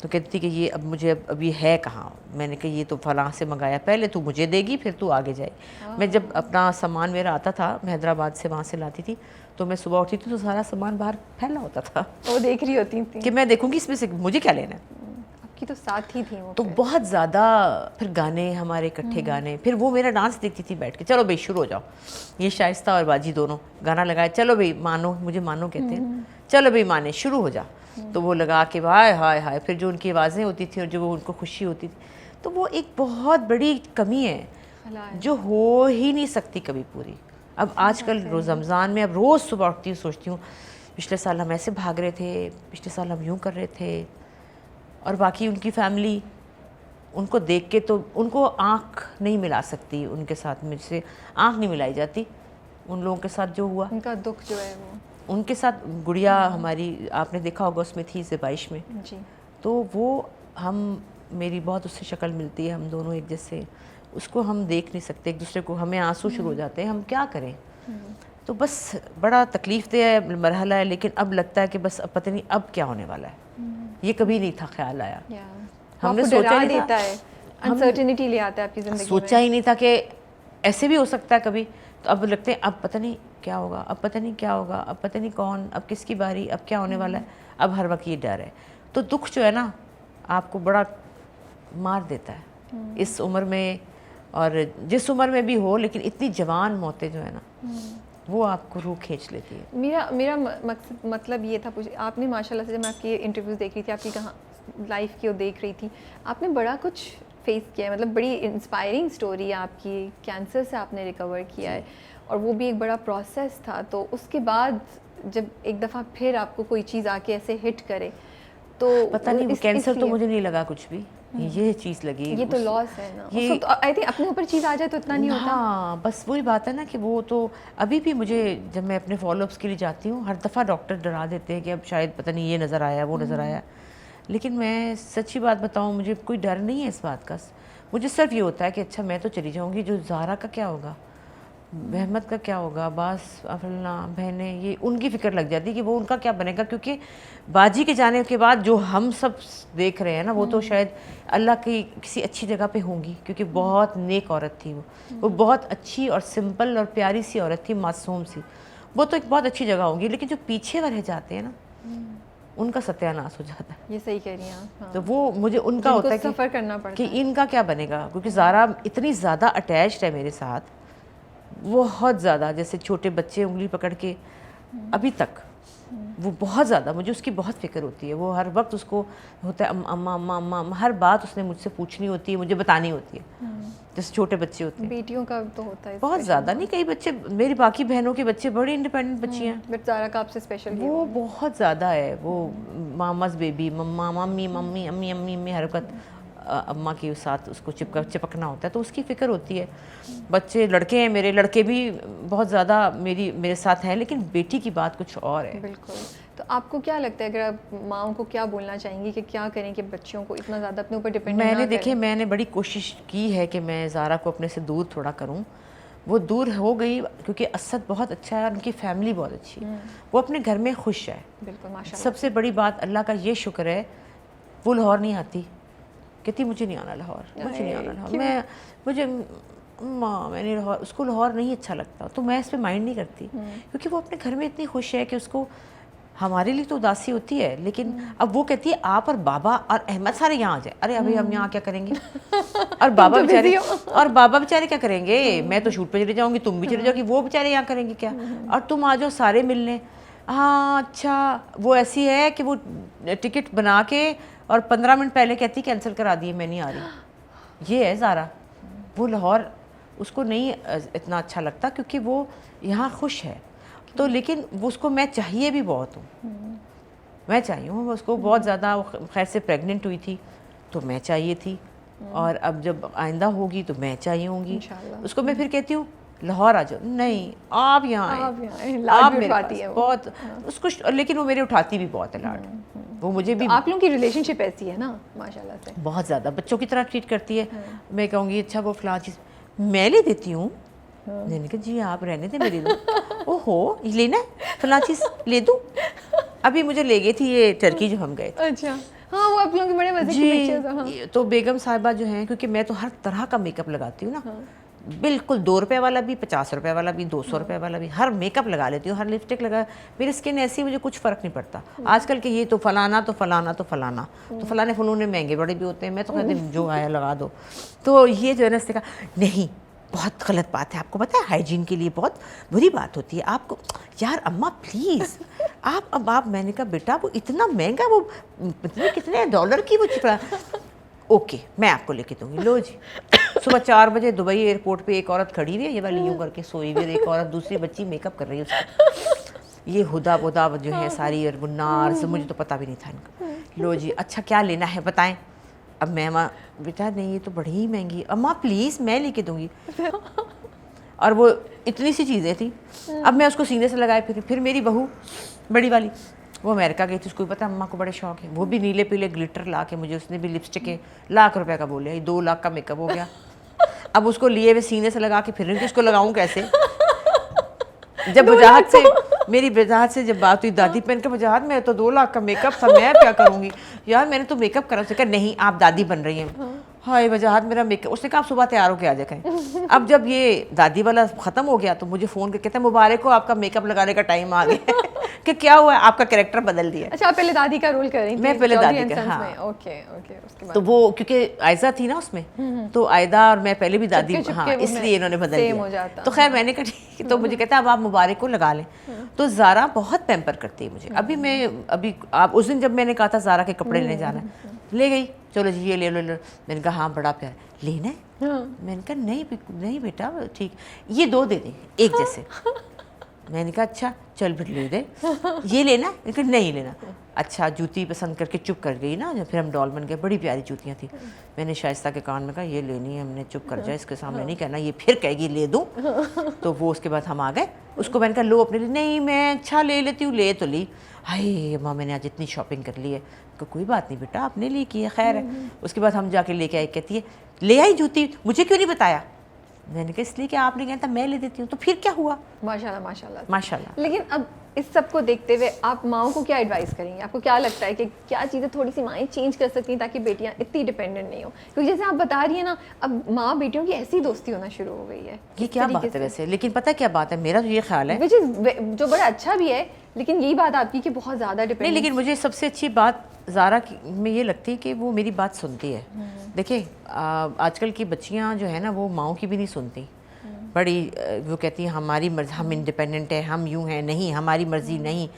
तो कहती कि ये अब मुझे अब ये है कहाँ, मैंने कहा ये तो फलां से मंगाया, पहले तू मुझे देगी फिर तू आगे जाए। मैं जब अपना सामान मेरा आता था, मैं हैदराबाद से वहाँ से लाती थी, तो मैं सुबह उठती थी तो सारा सामान बाहर फैला होता था, वो देख रही होती थी कि मैं देखूँगी इसमें से मुझे क्या लेना है। आपकी तो साथ ही थी वो। तो बहुत ज़्यादा फिर गाने हमारे इकट्ठे गाने, फिर वो मेरा डांस देखती थी बैठ के, चलो भाई शुरू हो जाओ। ये शाइस्ता और बाजी दोनों गाना लगाए, चलो भाई मानो, मुझे मानो कहते हैं, चलो भाई माने शुरू हो जा। तो वो लगा के हाय हाय हाय, फिर जो उनकी आवाज़ें होती थी और जो उनको खुशी होती थी, तो वो एक बहुत बड़ी कमी है जो हो ही नहीं सकती कभी पूरी। अब आजकल रोज़ रमज़ान में अब रोज़ सुबह उठती हूँ, सोचती हूँ पिछले साल हम ऐसे भाग रहे थे, पिछले साल हम यूँ कर रहे थे, और बाकी उनकी फैमिली, उनको देख के तो उनको आँख नहीं मिला सकती, उनके साथ मुझसे आँख नहीं मिलाई जाती। उन लोगों के साथ जो हुआ, उनका दुख जो है वो, उनके साथ गुड़िया हमारी आपने देखा होगा उसमें थी ज़बाइश में जी, तो वो हम मेरी बहुत उससे शक्ल मिलती है, हम दोनों एक जैसे, उसको हम देख नहीं सकते एक दूसरे को, हमें आंसू शुरू हो जाते हैं, हम क्या करें। तो बस बड़ा तकलीफ दे मरहला है, लेकिन अब लगता है कि बस अब पता नहीं अब क्या होने वाला है। ये कभी नहीं था ख्याल आया, हमने सोचा नहीं था, अनसर्टेनिटी ले आता है आपकी ज़िंदगी में, सोचा ही नहीं था कि ऐसे भी हो सकता है कभी। तो अब लगते हैं अब पता नहीं क्या होगा, अब पता नहीं क्या होगा, अब पता नहीं कौन, अब किसकी बारी, अब क्या होने वाला है। अब हर वक्त ये डर है। तो दुख जो है ना आपको बड़ा मार देता है इस उम्र में, और जिस उम्र में भी हो, लेकिन इतनी जवान मौतें जो है ना वो आपको रूह खींच लेती है। मेरा मतलब ये था, आपने माशाल्लाह से, जब मैं आपकी इंटरव्यूज़ देख रही थी, आपकी कहाँ लाइफ की वो देख रही थी, आपने बड़ा कुछ फेस किया है, मतलब बड़ी इंस्पायरिंग स्टोरी है आपकी। कैंसर से आपने रिकवर किया है, और वो भी एक बड़ा प्रोसेस था। तो उसके बाद जब एक दफ़ा फिर आपको कोई चीज़ आके ऐसे हिट करे तो पता नहीं, कैंसर तो मुझे नहीं लगा कुछ भी, ये चीज़ लगी, ये तो लॉस है ना, ये तो आई थिंक अपने ऊपर चीज़ आ जाए तो इतना नहीं होता। हाँ, बस वही बात है ना कि वो तो अभी भी मुझे, जब मैं अपने फॉलोअप्स के लिए जाती हूँ, हर दफ़ा डॉक्टर डरा देते हैं कि अब शायद पता नहीं ये नज़र आया वो नज़र आया, लेकिन मैं सच्ची बात बताऊँ, मुझे कोई डर नहीं है इस बात का। मुझे सिर्फ ये होता है कि अच्छा मैं तो चली जाऊँगी, जो ज़ारा का क्या होगा, अहमद का क्या होगा, बास अफलना बहनें, ये उनकी फ़िक्र लग जाती है कि वो उनका क्या बनेगा। क्योंकि बाजी के जाने के बाद जो हम सब देख रहे हैं ना, वो तो शायद अल्लाह की किसी अच्छी जगह पे होंगी, क्योंकि बहुत नेक औरत थी वो बहुत अच्छी और सिंपल और प्यारी सी औरत थी, मासूम सी, वो तो एक बहुत अच्छी जगह होंगी। लेकिन जो पीछे वो रह जाते हैं ना, उनका सत्यानाश हो जाता है। ये सही कह रही हैं आप। हाँ। तो वो मुझे उनका जिनको होता है सफ़र करना पड़ता कि है। इनका क्या बनेगा, क्योंकि ज़ारा इतनी ज़्यादा अटैच्ड है मेरे साथ, बहुत ज़्यादा, जैसे छोटे बच्चे उंगली पकड़ के अभी तक, वो बहुत ज़्यादा, मुझे उसकी बहुत फिक्र होती है। वो हर वक्त उसको होता है अम्मा अम्मा अम्मा अम्मा, हर बात उसने मुझसे पूछनी होती है, मुझे बतानी होती है, जैसे छोटे बच्चे होते हैं। बेटियों का तो होता है बहुत ज़्यादा नहीं, कई बच्चे, मेरी बाकी बहनों के बच्चे बड़ी इंडिपेंडेंट बच्ची हैं, बट ज़ारा का आपसे स्पेशल वो बहुत ज़्यादा है। वो मामाज बेबी, मम्मा मम्मी मम्मी अम्मी अम्मी अम्मी हरकत, अम्मा के साथ उसको चिपकना होता है, तो उसकी फ़िक्र होती है। बच्चे लड़के हैं मेरे, लड़के भी बहुत ज़्यादा मेरे साथ हैं, लेकिन बेटी की बात कुछ और है। बिल्कुल। तो आपको क्या लगता है, अगर आप माओं को क्या बोलना चाहेंगी कि क्या करें कि बच्चियों को इतना ज़्यादा अपने ऊपर डिपेंड ना मैंने करें? देखिए, मैंने बड़ी कोशिश की है कि मैं ज़ारा को अपने से दूर थोड़ा करूं। वो दूर हो गई क्योंकि असद बहुत अच्छा है और उनकी फैमिली बहुत अच्छी है, वो अपने घर में खुश है। बिल्कुल, माशाल्लाह। सबसे बड़ी बात अल्लाह का ये शुक्र है, वो लाहौर नहीं आती, कहती मुझे नहीं आना लाहौर, मुझे नहीं आना लाहौर, मुझे माँ, मैंने लाहौर, उसको लाहौर नहीं अच्छा लगता, तो मैं इस पर माइंड नहीं करती, क्योंकि वो अपने घर में इतनी खुश है कि उसको, हमारे लिए तो उदासी होती है, लेकिन अब वो कहती है आप और बाबा और अहमद सारे यहाँ आ जाए। अरे अभी हम यहाँ क्या करेंगे, और बाबा बेचारे क्या करेंगे, मैं तो शूट पे चले जाऊँगी, तुम भी चले जाओगी, वो बेचारे यहाँ करेंगे क्या, और तुम आ जाओ सारे मिलने। हाँ अच्छा, वो ऐसी है कि वो टिकट बना के और 15 मिनट पहले कहती कैंसिल करा दिए, मैं नहीं आ रही। ये है ज़ारा, वो लाहौर उसको नहीं इतना अच्छा लगता क्योंकि वो यहाँ खुश है, तो लेकिन वो उसको मैं चाहिए भी बहुत हूँ, मैं चाहिए हूँ उसको बहुत ज़्यादा। खैर से प्रेग्नेंट हुई थी तो मैं चाहिए थी, और अब जब आइंदा होगी तो मैं चाहिए होंगी उसको। मैं फिर कहती हूँ लाहौर आ जाओ, नहीं आप यहाँ आए, आप मेरे पास बहुत उसको, लेकिन वो मेरे उठाती भी बहुत है लाड, वो मुझे भी। आप लोगों की रिलेशनशिप ऐसी है ना माशाल्लाह से, बहुत ज़्यादा बच्चों की तरह ट्रीट करती है। मैं कहूँगी अच्छा वो फलां चीज़ मैं ले देती हूँ, मैंने कहा जी आप रहने दें मेरे दो, ओहो ये लेना है फलां चीज़ ले दूँ। अभी मुझे ले गई थी ये टर्की जो हम गए थे। अच्छा हाँ, वो आप लोगों के बड़े मजे की पिक्चर्स हैं। हाँ। तो बेगम साहिबा जो हैं, क्योंकि मैं तो हर तरह का मेकअप लगाती हूँ ना, बिल्कुल 2 रुपये वाला भी, 50 रुपये वाला भी, 200 रुपये वाला भी, हर मेकअप लगा लेती हूँ, हर लिपस्टिक लगा। मेरी स्किन ऐसी, मुझे कुछ फ़र्क नहीं पड़ता। आजकल के ये तो फलाना तो फलाना तो फलाना तो फलाने फलूने महंगे बड़े भी होते हैं, मैं तो कहती जो आया लगा दो। तो ये जो है ना, इसने कहा नहीं बहुत गलत बात है, आपको पता है हाइजीन के लिए बहुत बुरी बात होती है, आपको यार अम्मा प्लीज़ आप मैंने कहा बेटा वो इतना महंगा, वो कितने डॉलर की वो चिपड़ा, ओके मैं आपको लेके दूँगी, लो जी। सुबह 4 बजे दुबई एयरपोर्ट पे एक औरत खड़ी हुई है, ये वाली यूँ करके सोई हुई, एक औरत दूसरी बच्ची मेकअप कर रही है उसको, ये हुदा बुदा जो है सारी, और बुन्नार से मुझे तो पता भी नहीं था इनका। लो जी अच्छा क्या लेना है बताएं। अब मैं अम्मा बेटा नहीं ये तो बड़ी ही महंगी, अम्मा प्लीज़ मैं लेके दूँगी। और वो इतनी सी चीज़ें थी, अब मैं उसको सीने से लगाए फिर मेरी बहू बड़ी वाली वो अमेरिका गई थी, उसको भी पता अम्मा को बड़े शौक है, वो भी नीले पीले ग्लिटर ला के मुझे, उसने भी लिपस्टिक के लाख रुपए का बोले, 2 लाख का मेकअप हो गया। अब उसको लिए हुए सीने से लगा के फिर रही, उसको लगाऊं कैसे। जब वजाहत से मेरी वजाहत से जब बात हुई दादी पहन के, वजाहत में तो 2 लाख का मेकअप था, मैं क्या करूँगी यार, मैंने तो मेकअप करा। उसने कहा नहीं आप दादी बन रही हैं। हाय वजाहत मेरा मेकअप, उसने कहा आप सुबह तैयार होकर आ जाए कहीं। अब जब ये दादी वाला ख़त्म हो गया तो मुझे फ़ोन करके कहते हैं मुबारक हो आपका मेकअप लगाने का टाइम आ गया। कि क्या हुआ आपका कैरेक्टर बदल दिया। अच्छा आप पहले दादी का रोल कर रही थी? मैं पहले दादी का, हाँ। ओके ओके, उसके बाद तो वो क्योंकि आयजा थी ना उसमें, तो आयदा और मैं पहले भी दादी, हाँ इसलिए इन्होंने बदल दिया। तो खैर मैंने कहा ठीक, तो मुझे कहता है अब आप मुबारक को लगा लें। तो ज़ारा बहुत पैम्पर करती है मुझे। अभी आप उस दिन जब मैंने कहा था ज़ारा के कपड़े लेने जाना, ले गई, चलो जी ये ले लो। मैंने कहा हाँ बड़ा प्यार, लेना है? मैंने कहा नहीं बेटा ठीक, ये 2 दे दें एक जैसे। मैंने कहा अच्छा चल फिर ले दे, ये लेना? लेकिन नहीं लेना। अच्छा जूती पसंद करके चुप कर गई ना, जब फिर हम डॉल बन गए, बड़ी प्यारी जूतियाँ थी। मैंने शाइस्ता के कान में कहा ये लेनी है हमने, चुप कर जाए, इसके सामने नहीं कहना, ये फिर कहेगी ले दूँ। तो वो उसके बाद हम आ गए, उसको मैंने कहा लो अपने लिए, नहीं मैं अच्छा ले लेती हूँ, ले तो ली। हाय माँ मैंने आज इतनी शॉपिंग कर ली है। तो कोई बात नहीं बेटा अपने लिए की है, खैर है। उसके बाद हम जाके लेके आए, कहती है ले आई जूती, मुझे क्यों नहीं बताया? मैंने कहा इसलिए कि आपने कहा था मैं ले देती हूँ, तो फिर क्या हुआ? माशाल्लाह माशाल्लाह माशाल्लाह। लेकिन अब इस सब को देखते हुए आप माओ को क्या एडवाइस करेंगे? आपको क्या लगता है कि क्या चीज़ें थोड़ी सी माएँ चेंज कर सकती हैं ताकि बेटियां इतनी डिपेंडेंट नहीं हो? क्योंकि जैसे आप बता रही है ना, अब माँ बेटियों की ऐसी दोस्ती होना शुरू हो गई है। ये क्या बात है वैसे? लेकिन पता है क्या बात है, मेरा तो ये ख्याल है, विच इज़ जो बड़ा अच्छा भी है, लेकिन यही बात आपकी कि बहुत ज़्यादा नहीं, डिपेंडेंट। लेकिन मुझे सबसे अच्छी बात ज़ारा की में ये लगती है कि वो मेरी बात सुनती है। देखिए आजकल की बच्चियाँ जो है ना, वो माओं की भी नहीं सुनती। बड़ी वो कहती हैं हमारी मर्ज़ी, हम इंडिपेंडेंट हैं, हम यूँ हैं, नहीं हमारी मर्ज़ी नहीं।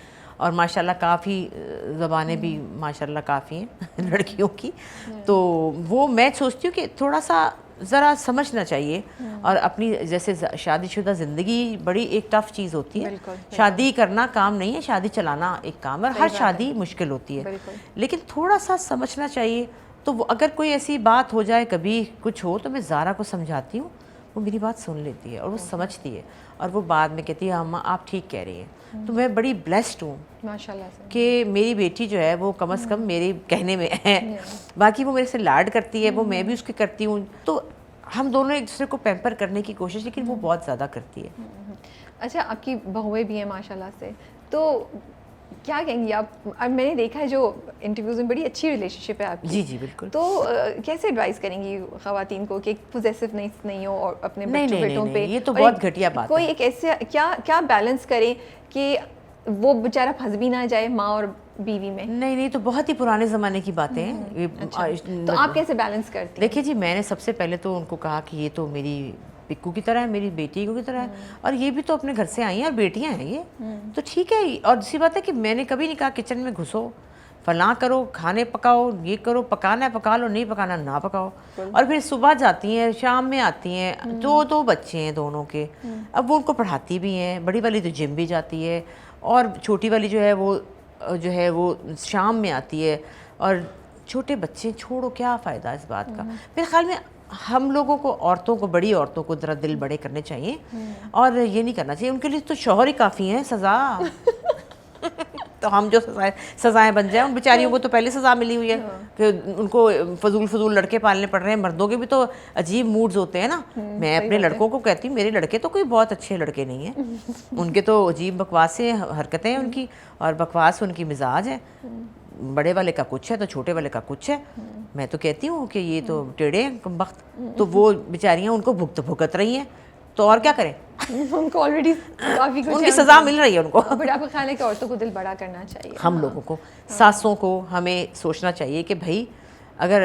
और माशाल्लाह काफ़ी ज़बानें भी माशाल्लाह काफ़ी हैं लड़कियों की। तो वो मैं सोचती हूँ कि थोड़ा सा ज़रा समझना चाहिए। और अपनी जैसे शादीशुदा ज़िंदगी बड़ी एक टफ़ चीज़ होती है। बिल्कुल, बिल्कुल। शादी करना काम नहीं है, शादी चलाना एक काम है, और हर शादी मुश्किल होती है। बिल्कुल। लेकिन थोड़ा सा समझना चाहिए। तो वो अगर कोई ऐसी बात हो जाए, कभी कुछ हो, तो मैं ज़ारा को समझाती हूँ, वो मेरी बात सुन लेती है और वो समझती है, और वो बाद में कहती है अम्मा आप ठीक कह रही हैं। तो मैं बड़ी ब्लेस्ड हूँ माशाल्लाह से। कि मेरी बेटी जो है वो कम से कम मेरे कहने में है। बाकी वो मेरे से लाड करती है, वो मैं भी उसकी करती हूँ। तो हम दोनों एक दूसरे को पैम्पर करने की कोशिश, लेकिन वो बहुत ज़्यादा करती है। अच्छा, आपकी बहुएं भी हैं माशाल्लाह से, तो क्या कहेंगी आप? अब मैंने देखा है जो इंटरव्यूज़ में बड़ी अच्छी रिलेशनशिप है आपकी। जी जी बिल्कुल। तो कैसे एडवाइस करेंगी ख़वातीन को कि पोजेसिवनेस नहीं हो और अपने नहीं, बच्चों नहीं, बेटों नहीं, पे? ये तो और बहुत घटिया बात कोई है। एक ऐसे क्या क्या बैलेंस करें कि वो बेचारा फंस भी ना जाए माँ और बीवी में? नहीं नहीं, तो बहुत ही पुराने ज़माने की बातें हैं ये। अच्छा, तो आप कैसे बैलेंस करती हैं? देखिए जी, मैंने सबसे पहले तो उनको कहा कि ये तो मेरी पिक्कू की तरह है, मेरी बेटी की तरह है, और ये भी तो अपने घर से आई हैं और बेटियां हैं ये, तो ठीक है। और दूसरी बात है कि मैंने कभी नहीं कहा किचन में घुसो, फलां करो, खाने पकाओ, ये करो, पकाना है पका लो, नहीं पकाना ना पकाओ। और फिर सुबह जाती हैं, शाम में आती हैं, दो बच्चे हैं दोनों के। अब वो उनको पढ़ाती भी हैं, बड़ी वाली तो जिम भी जाती है, और छोटी वाली जो है वो शाम में आती है। और छोटे बच्चे छोड़ो, क्या फ़ायदा इस बात का। मेरे ख्याल में हम लोगों को, औरतों को, बड़ी औरतों को ज़रा दिल बड़े करने चाहिए, और ये नहीं करना चाहिए। उनके लिए तो शौहर ही काफ़ी हैं, सज़ा। तो हम जो सज़ाएँ बन जाएं, उन बेचारियों को तो पहले सज़ा मिली हुई है कि उनको फजूल लड़के पालने पड़ रहे हैं। मर्दों के भी तो अजीब मूड्स होते हैं ना। मैं अपने लड़कों को कहती हूँ, मेरे लड़के तो कोई बहुत अच्छे लड़के नहीं हैं, उनके तो अजीब बकवास हरकतें हैं उनकी, और बकवास उनकी मिजाज है। बड़े वाले का कुछ है तो छोटे वाले का कुछ है। मैं तो कहती हूँ कि ये तो टेढ़े हैं कमबख्त। तो वो बेचारियाँ उनको भुगत रही हैं, तो और क्या करें। उनको ऑलरेडी काफ़ी कुछ उनकी सज़ा मिल रही है उनको। बट आपका ख्याल है कि औरतों को दिल बड़ा करना चाहिए? हम लोगों को, सासों को, हमें सोचना चाहिए कि भाई अगर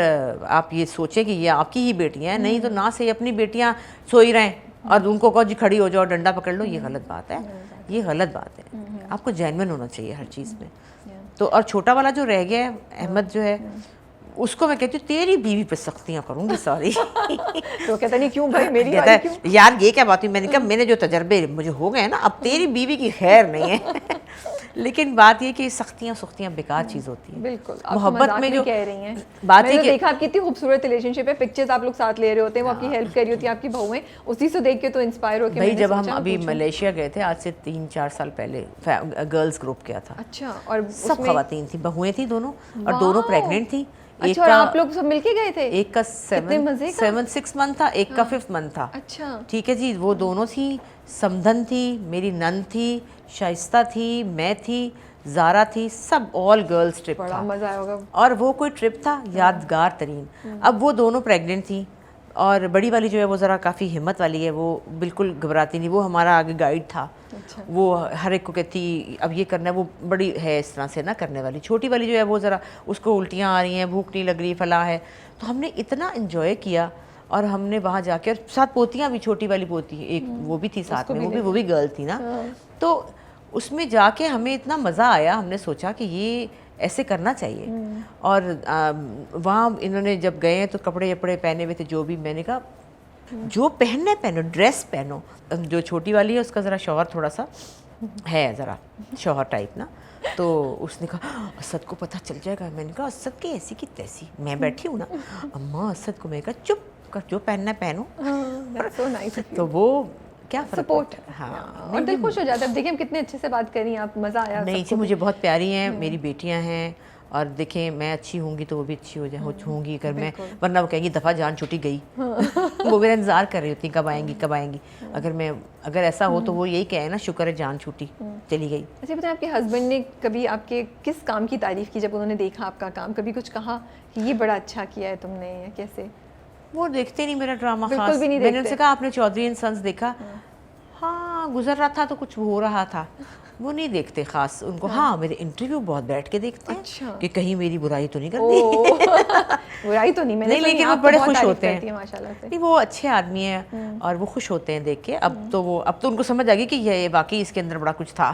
आप ये सोचें कि ये आपकी ही बेटियां हैं, नहीं तो ना से अपनी बेटियां सोई रहें और उनको कहो जी खड़ी हो जाओ, डंडा पकड़ लो, ये गलत बात है। ये गलत बात है। आपको जेन्युइन होना चाहिए हर चीज़ में। तो और छोटा वाला जो रह गया है, अहमद जो है, उसको मैं कहती हूँ तेरी बीवी पे सख्तियाँ करूँगी सारी। तो कहता नहीं क्यों भाई, मेरी कहता वाली है क्यों? यार ये क्या बात हुई। मैंने कहा मैंने जो तजर्बे मुझे हो गए ना, अब तेरी बीवी की खैर नहीं है। लेकिन बात ये कि सख्तियाँ बेकार चीज़ होती है। बिल्कुल, मोहब्बत में जो कह रही हैं। बात है मैंने कि देखा आप कितनी खूबसूरत रिलेशनशिप है, पिक्चर्स आप लोग साथ ले रहे होते हैं, वो आपकी हेल्प कर रही होती है, आपकी बहुएं, उसी से देख के तो इंस्पायर होकर भाई जब हम अभी मलेशिया गए थे, आज से 3-4 साल पहले, गर्ल्स ग्रुप गया था। अच्छा, और सब खवातीन थी, बहुएं थी दोनों, और दोनों प्रेग्नेंट थी। अच्छा, और आप लोग सब मिलके गए थे? एक का 6 मंथ था, एक का 5th मंथ था। अच्छा, ठीक है जी। वो दोनों थी, समधन थी, मेरी नंद थी, शाइस्ता थी, मैं थी, ज़ारा थी, सब ऑल गर्ल्स ट्रिप बड़ा था। मज़ा आया होगा। और वो कोई ट्रिप था यादगार तरीन। अब वो दोनों प्रेग्नेंट थी, और बड़ी वाली जो है वो ज़रा काफ़ी हिम्मत वाली है, वो बिल्कुल घबराती नहीं। वो हमारा आगे गाइड था। अच्छा। वो हर एक को कहती अब ये करना है, वो बड़ी है इस तरह से ना करने वाली। छोटी वाली जो है वो ज़रा, उसको उल्टियाँ आ रही हैं, भूख नहीं लग रही, फला है। तो हमने इतना इन्जॉय किया, और हमने वहाँ जाके, और साथ पोतियाँ भी, छोटी वाली पोती एक वो भी थी साथ में, वो भी गर्ल थी ना। तो उसमें जाके हमें इतना मज़ा आया, हमने सोचा कि ये ऐसे करना चाहिए। और वहाँ इन्होंने जब गए तो कपड़े वपड़े पहने हुए थे, जो भी, मैंने कहा जो पहनना है पहनो, ड्रेस पहनो। जो छोटी वाली है उसका ज़रा शौहर थोड़ा सा है, ज़रा शौहर टाइप ना। तो उसने कहा असद को पता चल जाएगा। मैंने कहा असद की ऐसी की तैसी, मैं बैठी हूँ ना। अम्मा असद को मैं कहा चुप कर, जो पहनना है पहनो। That's so nice of you. तो वो क्या सपोर्ट, हाँ, और दिल खुश हो जाता है। देखिए हम कितने अच्छे से बात कर रही हैं आप, मज़ा आया। नहीं जी, मुझे बहुत प्यारी हैं मेरी बेटियां हैं, और देखें मैं अच्छी होंगी तो वो भी अच्छी हो जाए होंगी, अगर मैं, वरना वो कहेंगी दफ़ा जान छुट्टी गई। वो मेरा इंतज़ार कर रही होती कब आएंगी कब आएंगी। अगर ऐसा हो तो वो यही कहे ना शुक्र है जान छुट्टी चली गई। अच्छा बताएं, आपके हस्बैंड ने कभी आपके किस काम की तारीफ़ की जब उन्होंने देखा आपका काम? कभी कुछ कहा कि ये बड़ा अच्छा किया है तुमने, या कैसे? वो देखते नहीं मेरा ड्रामा बिल्कुल खास। भी नहीं मैंने देखते। उनसे कहा आपने चौधरी एंड सन्स देखा? हाँ गुजर रहा था तो कुछ हो रहा था। वो नहीं देखते खास उनको। हाँ मेरे इंटरव्यू बहुत बैठ के देखते हैं अच्छा। कि कहीं मेरी बुराई तो नहीं करती। बुराई तो नहीं, मैंने नहीं, सुनी, लेकिन वो आप तो बड़े बहुत खुश तारीफ होते करती हैं। माशाल्लाह से। नहीं वो अच्छे आदमी हैं और वो खुश होते हैं देख के। अब तो उनको समझ आ गई कि ये वाकई इसके अंदर बड़ा कुछ था।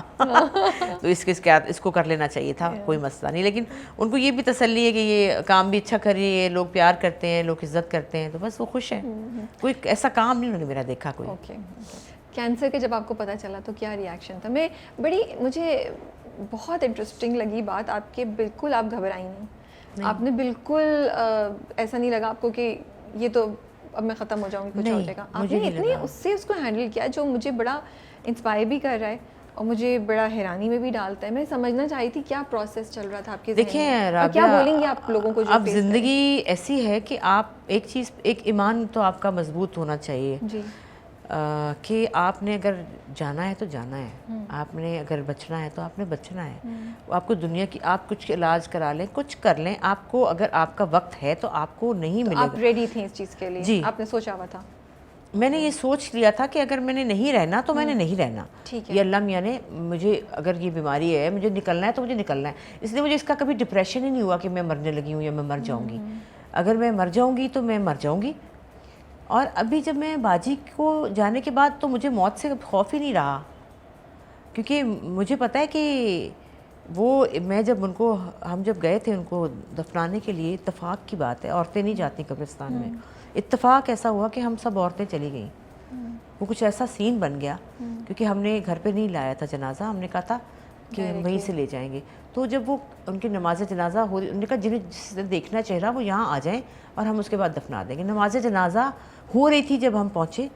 तो इसको कर लेना चाहिए था, कोई मसला नहीं। लेकिन उनको ये भी तसल्ली है कि ये काम भी अच्छा कर रही है, लोग प्यार करते हैं, लोग इज्जत करते हैं, तो बस वो खुश हैं। कोई ऐसा काम नहीं उन्होंने मेरा देखा कोई। ओके। कैंसर के जब आपको पता चला तो क्या रिएक्शन था? मुझे बहुत इंटरेस्टिंग लगी बात आपके, बिल्कुल आप घबराई नहीं। आपने बिल्कुल ऐसा नहीं लगा आपको कि ये तो अब मैं ख़त्म हो जाऊंगी, कुछ हो जाएगा। आपने इतनी उससे उसको हैंडल किया जो मुझे बड़ा इंस्पायर भी कर रहा है और मुझे बड़ा हैरानी में भी डालता है। मैं समझना चाही थी क्या प्रोसेस चल रहा था आपके ज़हन में। देखिए और क्या बोलेंगे आप लोगों को जो अब ज़िंदगी ऐसी है कि आप एक ईमान तो आपका मजबूत होना चाहिए जी। कि आपने अगर जाना है तो जाना है, आपने अगर बचना है तो आपने बचना है। आपको दुनिया की, आप कुछ इलाज करा लें, कुछ कर लें, आपको अगर आपका वक्त है तो आपको नहीं तो मिलेगा। आप रेडी थे इस चीज़ के लिए? जी, आपने सोचा हुआ था? मैंने ये सोच लिया था कि अगर मैंने नहीं रहना तो मैंने नहीं रहना। ठीक है। ये अल्लाह मियाँ ने मुझे, अगर ये बीमारी है मुझे निकलना है तो मुझे निकलना है। इसलिए मुझे इसका कभी डिप्रेशन ही नहीं हुआ कि मैं मरने लगी हूँ या मैं मर जाऊँगी। अगर मैं मर जाऊँगी तो मैं मर जाऊँगी। और अभी जब मैं बाजी को जाने के बाद तो मुझे मौत से खौफ ही नहीं रहा, क्योंकि मुझे पता है कि हम जब गए थे उनको दफनाने के लिए, इत्तेफाक की बात है, औरतें नहीं जाती कब्रिस्तान में। इत्तेफाक ऐसा हुआ कि हम सब औरतें चली गईं। वो कुछ ऐसा सीन बन गया क्योंकि हमने घर पे नहीं लाया था जनाजा, हमने कहा था कि वहीं से ले जाएंगे। तो जब वो उनकी नमाज जनाजा हो रही, उन्होंने कहा जिसे देखना चेहरा वो यहाँ आ जाएं और हम उसके बाद दफना देंगे। नमाज जनाजा हो रही थी जब हम पहुँचे,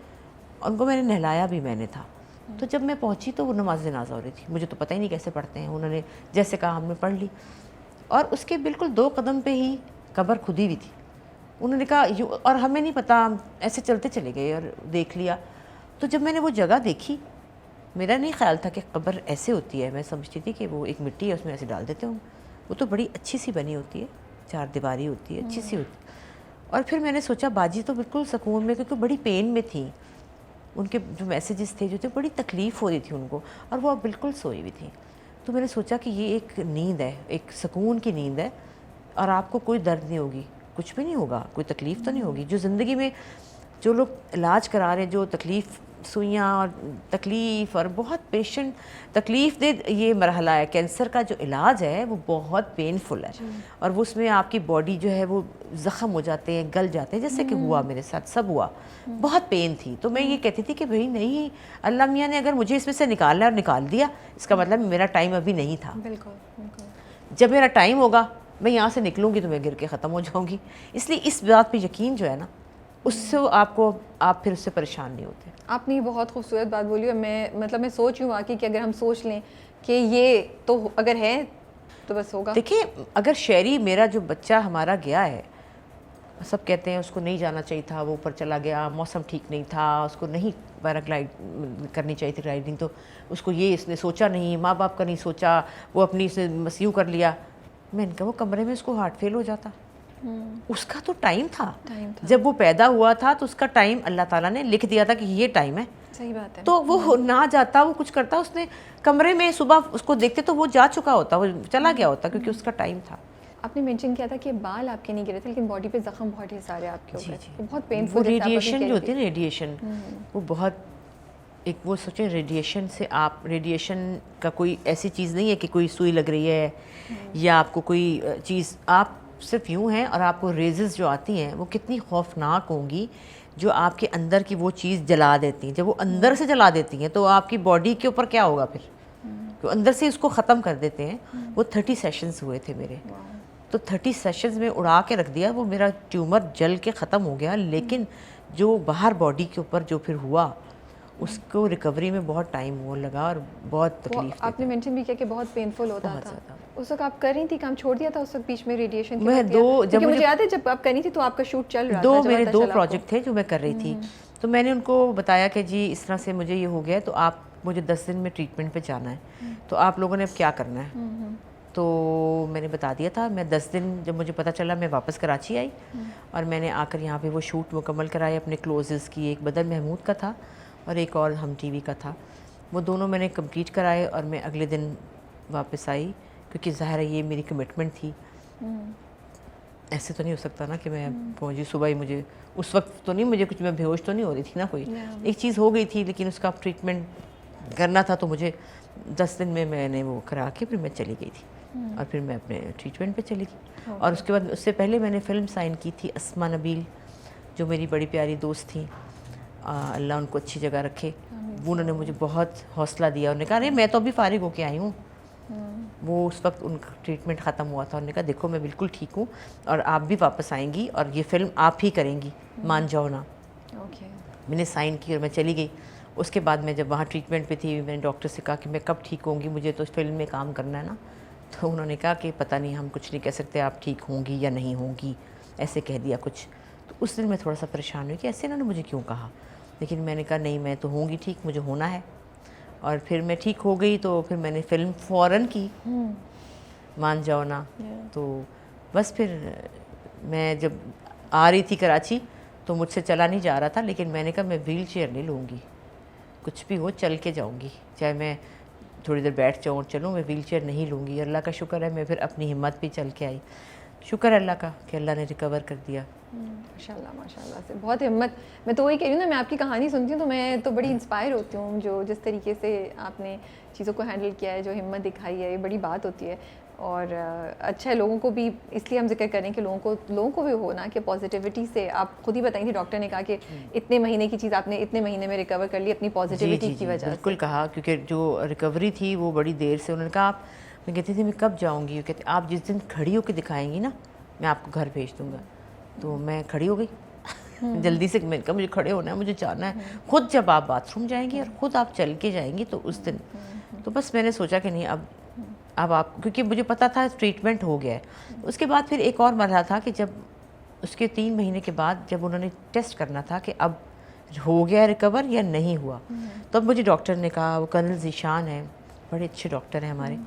उनको मैंने नहलाया भी मैंने था। तो जब मैं पहुँची तो वो नमाज जनाजा हो रही थी। मुझे तो पता ही नहीं कैसे पढ़ते हैं, उन्होंने जैसे कहा हमने पढ़ ली और उसके बिल्कुल 2 कदम पे ही कब्र खुदी हुई थी। उन्होंने कहा और हमें नहीं पता, ऐसे चलते चले गए और देख लिया। तो जब मैंने वो जगह देखी, मेरा नहीं ख्याल था कि कब्र ऐसे होती है। मैं समझती थी कि वो एक मिट्टी है उसमें ऐसे डाल देते हों। वो तो बड़ी अच्छी सी बनी होती है, 4 दीवारी होती है, अच्छी सी होती है। और फिर मैंने सोचा बाजी तो बिल्कुल सुकून में, क्योंकि बड़ी पेन में थी। उनके जो मैसेजेस थे जो थे, बड़ी तकलीफ़ हो रही थी उनको और वो बिल्कुल सोई हुई थी। तो मैंने सोचा कि ये एक नींद है, एक सुकून की नींद है और आपको कोई दर्द नहीं होगी, कुछ भी नहीं होगा, कोई तकलीफ़ तो नहीं होगी। जो ज़िंदगी में जो लोग इलाज करा रहे हैं, जो तकलीफ़, सुइयाँ और तकलीफ़ और बहुत पेशेंट तकलीफ़ दे ये मरहला है। कैंसर का जो इलाज है वो बहुत पेनफुल है और वो उसमें आपकी बॉडी जो है वो ज़ख़म हो जाते हैं, गल जाते हैं, जैसे कि हुआ मेरे साथ, सब हुआ। बहुत पेन थी। तो मैं ये कहती थी कि भाई नहीं, अल्लाह मियाँ ने अगर मुझे इसमें से निकालना है और निकाल दिया, इसका मतलब मेरा टाइम अभी नहीं था। बिल्कुल। जब मेरा टाइम होगा मैं यहाँ से निकलूँगी तो मैं गिर के ख़त्म हो जाऊँगी। इसलिए इस बात पे यकीन जो है ना, उससे आप फिर उससे परेशान नहीं होते। आपने ये बहुत खूबसूरत बात बोली और मैं सोच हूँ वाकई कि अगर हम सोच लें कि ये तो अगर है तो बस होगा। देखिए, अगर शहरी मेरा जो बच्चा हमारा गया है, सब कहते हैं उसको नहीं जाना चाहिए था, वो ऊपर चला गया, मौसम ठीक नहीं था, उसको नहीं पैराग्लाइड करनी चाहिए थी राइडिंग, तो उसको ये इसने सोचा नहीं, माँ बाप का नहीं सोचा, वो अपनी इसने मसीहू कर लिया। मैंने कहा वो कमरे में उसको हार्ट फेल हो जाता। उसका तो टाइम था। जब वो पैदा हुआ था तो उसका टाइम अल्लाह ताला ने लिख दिया था कि ये टाइम है। सही बात है। तो वो ना जाता, वो कुछ करता, उसने कमरे में सुबह उसको देखते तो वो जा चुका होता, वो चला गया होता, क्योंकि उसका टाइम था। आपने मेंशन किया था कि बाल आपके नहीं गिरे थे, लेकिन बॉडी पे जख्म बहुत ढेर सारे आपके ऊपर। वो बहुत पेनफुल। वो रेडिएशन जो होती है, रेडिएशन वो बहुत वो सोचें, रेडिएशन से आप, रेडिएशन का कोई ऐसी चीज़ नहीं है कि कोई सुई लग रही है या आपको कोई चीज़, आप सिर्फ यूँ हैं और आपको रेजेस जो आती हैं वो कितनी खौफनाक होंगी, जो आपके अंदर की वो चीज़ जला देती हैं। जब वो अंदर से जला देती हैं तो आपकी बॉडी के ऊपर क्या होगा फिर, तो अंदर से उसको ख़त्म कर देते हैं। वो 30 सेशंस हुए थे मेरे, तो 30 सेशंस में उड़ा के रख दिया। वो मेरा ट्यूमर जल के ख़त्म हो गया, लेकिन जो बाहर बॉडी के ऊपर जो फिर हुआ उसको रिकवरी में बहुत टाइम वो लगा और बहुत तकलीफ आपने मेंशन भी किया कि बहुत पेनफुल होता बहुत था ज़्यादा। उस वक्त आप कर रही थी, काम छोड़ दिया था उस वक्त बीच में रेडिएशन मैं जब मुझे याद है जब आप कर रही थी तो आपका शूट चल रहा था, मेरे 2 प्रोजेक्ट थे जो मैं कर रही थी। तो मैंने उनको बताया कि जी इस तरह से मुझे ये हो गया है, तो आप मुझे 10 दिन में ट्रीटमेंट पे जाना है, तो आप लोगों ने अब क्या करना है। तो मैंने बता दिया था। मैं 10 दिन जब मुझे पता चला मैं वापस कराची आई और मैंने आकर यहाँ पे वो शूट मुकम्मल कराए अपने क्लोजेस की। एक बदर महमूद का था और एक और हम टीवी का था। वो दोनों मैंने कंप्लीट कराए और मैं अगले दिन वापस आई, क्योंकि ज़ाहिर है ये मेरी कमिटमेंट थी। ऐसे तो नहीं हो सकता ना कि मैं पहुँची सुबह ही, मुझे उस वक्त तो नहीं, मुझे कुछ, मैं बेहोश तो नहीं हो रही थी ना कोई। एक चीज़ हो गई थी लेकिन उसका ट्रीटमेंट करना था, तो मुझे 10 दिन में मैंने वो करा के फिर मैं चली गई थी और फिर मैं अपने ट्रीटमेंट पे चली गई। और उसके बाद उससे पहले मैंने फ़िल्म साइन की थी अस्मा नबील, जो मेरी बड़ी प्यारी दोस्त थी, अल्लाह उनको अच्छी जगह रखे। वो उन्होंने मुझे बहुत हौसला दिया। उन्होंने कहा अरे मैं तो अभी फ़ारिग होके आई हूँ। वो उस वक्त उनका ट्रीटमेंट ख़त्म हुआ था। उन्होंने कहा देखो मैं बिल्कुल ठीक हूँ और आप भी वापस आएंगी और ये फ़िल्म आप ही करेंगी, मान जाओ ना। मैंने साइन की और मैं चली गई। उसके बाद मैं जब वहाँ ट्रीटमेंट पे थी, मैंने डॉक्टर से कहा कि मैं कब ठीक होंगी, मुझे तो फिल्म में काम करना है ना। तो उन्होंने कहा कि पता नहीं, हम कुछ नहीं कह सकते, आप ठीक होंगी या नहीं होंगी, ऐसे कह दिया कुछ। तो उस दिन मैं थोड़ा सा परेशान हुई कि ऐसे इन्होंने मुझे क्यों कहा, लेकिन मैंने कहा नहीं, मैं तो होंगी ठीक, मुझे होना है। और फिर मैं ठीक हो गई तो फिर मैंने फ़िल्म फ़ौरन की, मान जाओ ना। तो बस फिर मैं जब आ रही थी कराची तो मुझसे चला नहीं जा रहा था, लेकिन मैंने कहा मैं व्हील चेयर नहीं लूँगी, कुछ भी हो चल के जाऊँगी, चाहे मैं थोड़ी देर बैठ जाऊँ और चलूँ, मैं व्हील चेयर नहीं लूँगी। अल्लाह का शुक्र है मैं फिर अपनी हिम्मत भी चल के आई। शुक्र है अल्लाह का कि अल्लाह ने रिकवर कर दिया। माशाल्लाह माशाल्लाह से बहुत हिम्मत। मैं तो वही कह रही हूँ ना, मैं आपकी कहानी सुनती हूँ तो मैं तो बड़ी इंस्पायर होती हूँ, जो जिस तरीके से आपने चीज़ों को हैंडल किया है, जो हिम्मत दिखाई है, ये बड़ी बात होती है। और अच्छा है लोगों को भी, इसलिए हम जिक्र करें कि लोगों को भी हो ना कि पॉजिटिविटी से, आप खुद ही बताई थी, डॉक्टर ने कहा कि इतने महीने की चीज़ आपने इतने महीने में रिकवर कर ली अपनी पॉजिटिविटी की वजह से। बिल्कुल कहा, क्योंकि जो रिकवरी थी वो बड़ी देर से। उन्होंने कहा आप, मैं कहती थी मैं कब जाऊँगी, वो कहते आप जिस दिन खड़ी होकर दिखाएंगी ना, मैं आपको घर भेज दूँगा। तो मैं खड़ी हो गई जल्दी से। मैंने कहा मुझे खड़े होना है, मुझे जाना है। खुद जब आप बाथरूम जाएंगी और ख़ुद आप चल के जाएंगी तो उस दिन तो बस मैंने सोचा कि नहीं, अब आप, क्योंकि मुझे पता था ट्रीटमेंट हो गया है। उसके बाद फिर एक और मरहला था कि जब उसके 3 महीने के बाद जब उन्होंने टेस्ट करना था कि अब हो गया रिकवर या नहीं हुआ, तो अब मुझे डॉक्टर ने कहा, वो कर्नल ज़ीशान है, बड़े अच्छे डॉक्टर हैं हमारे,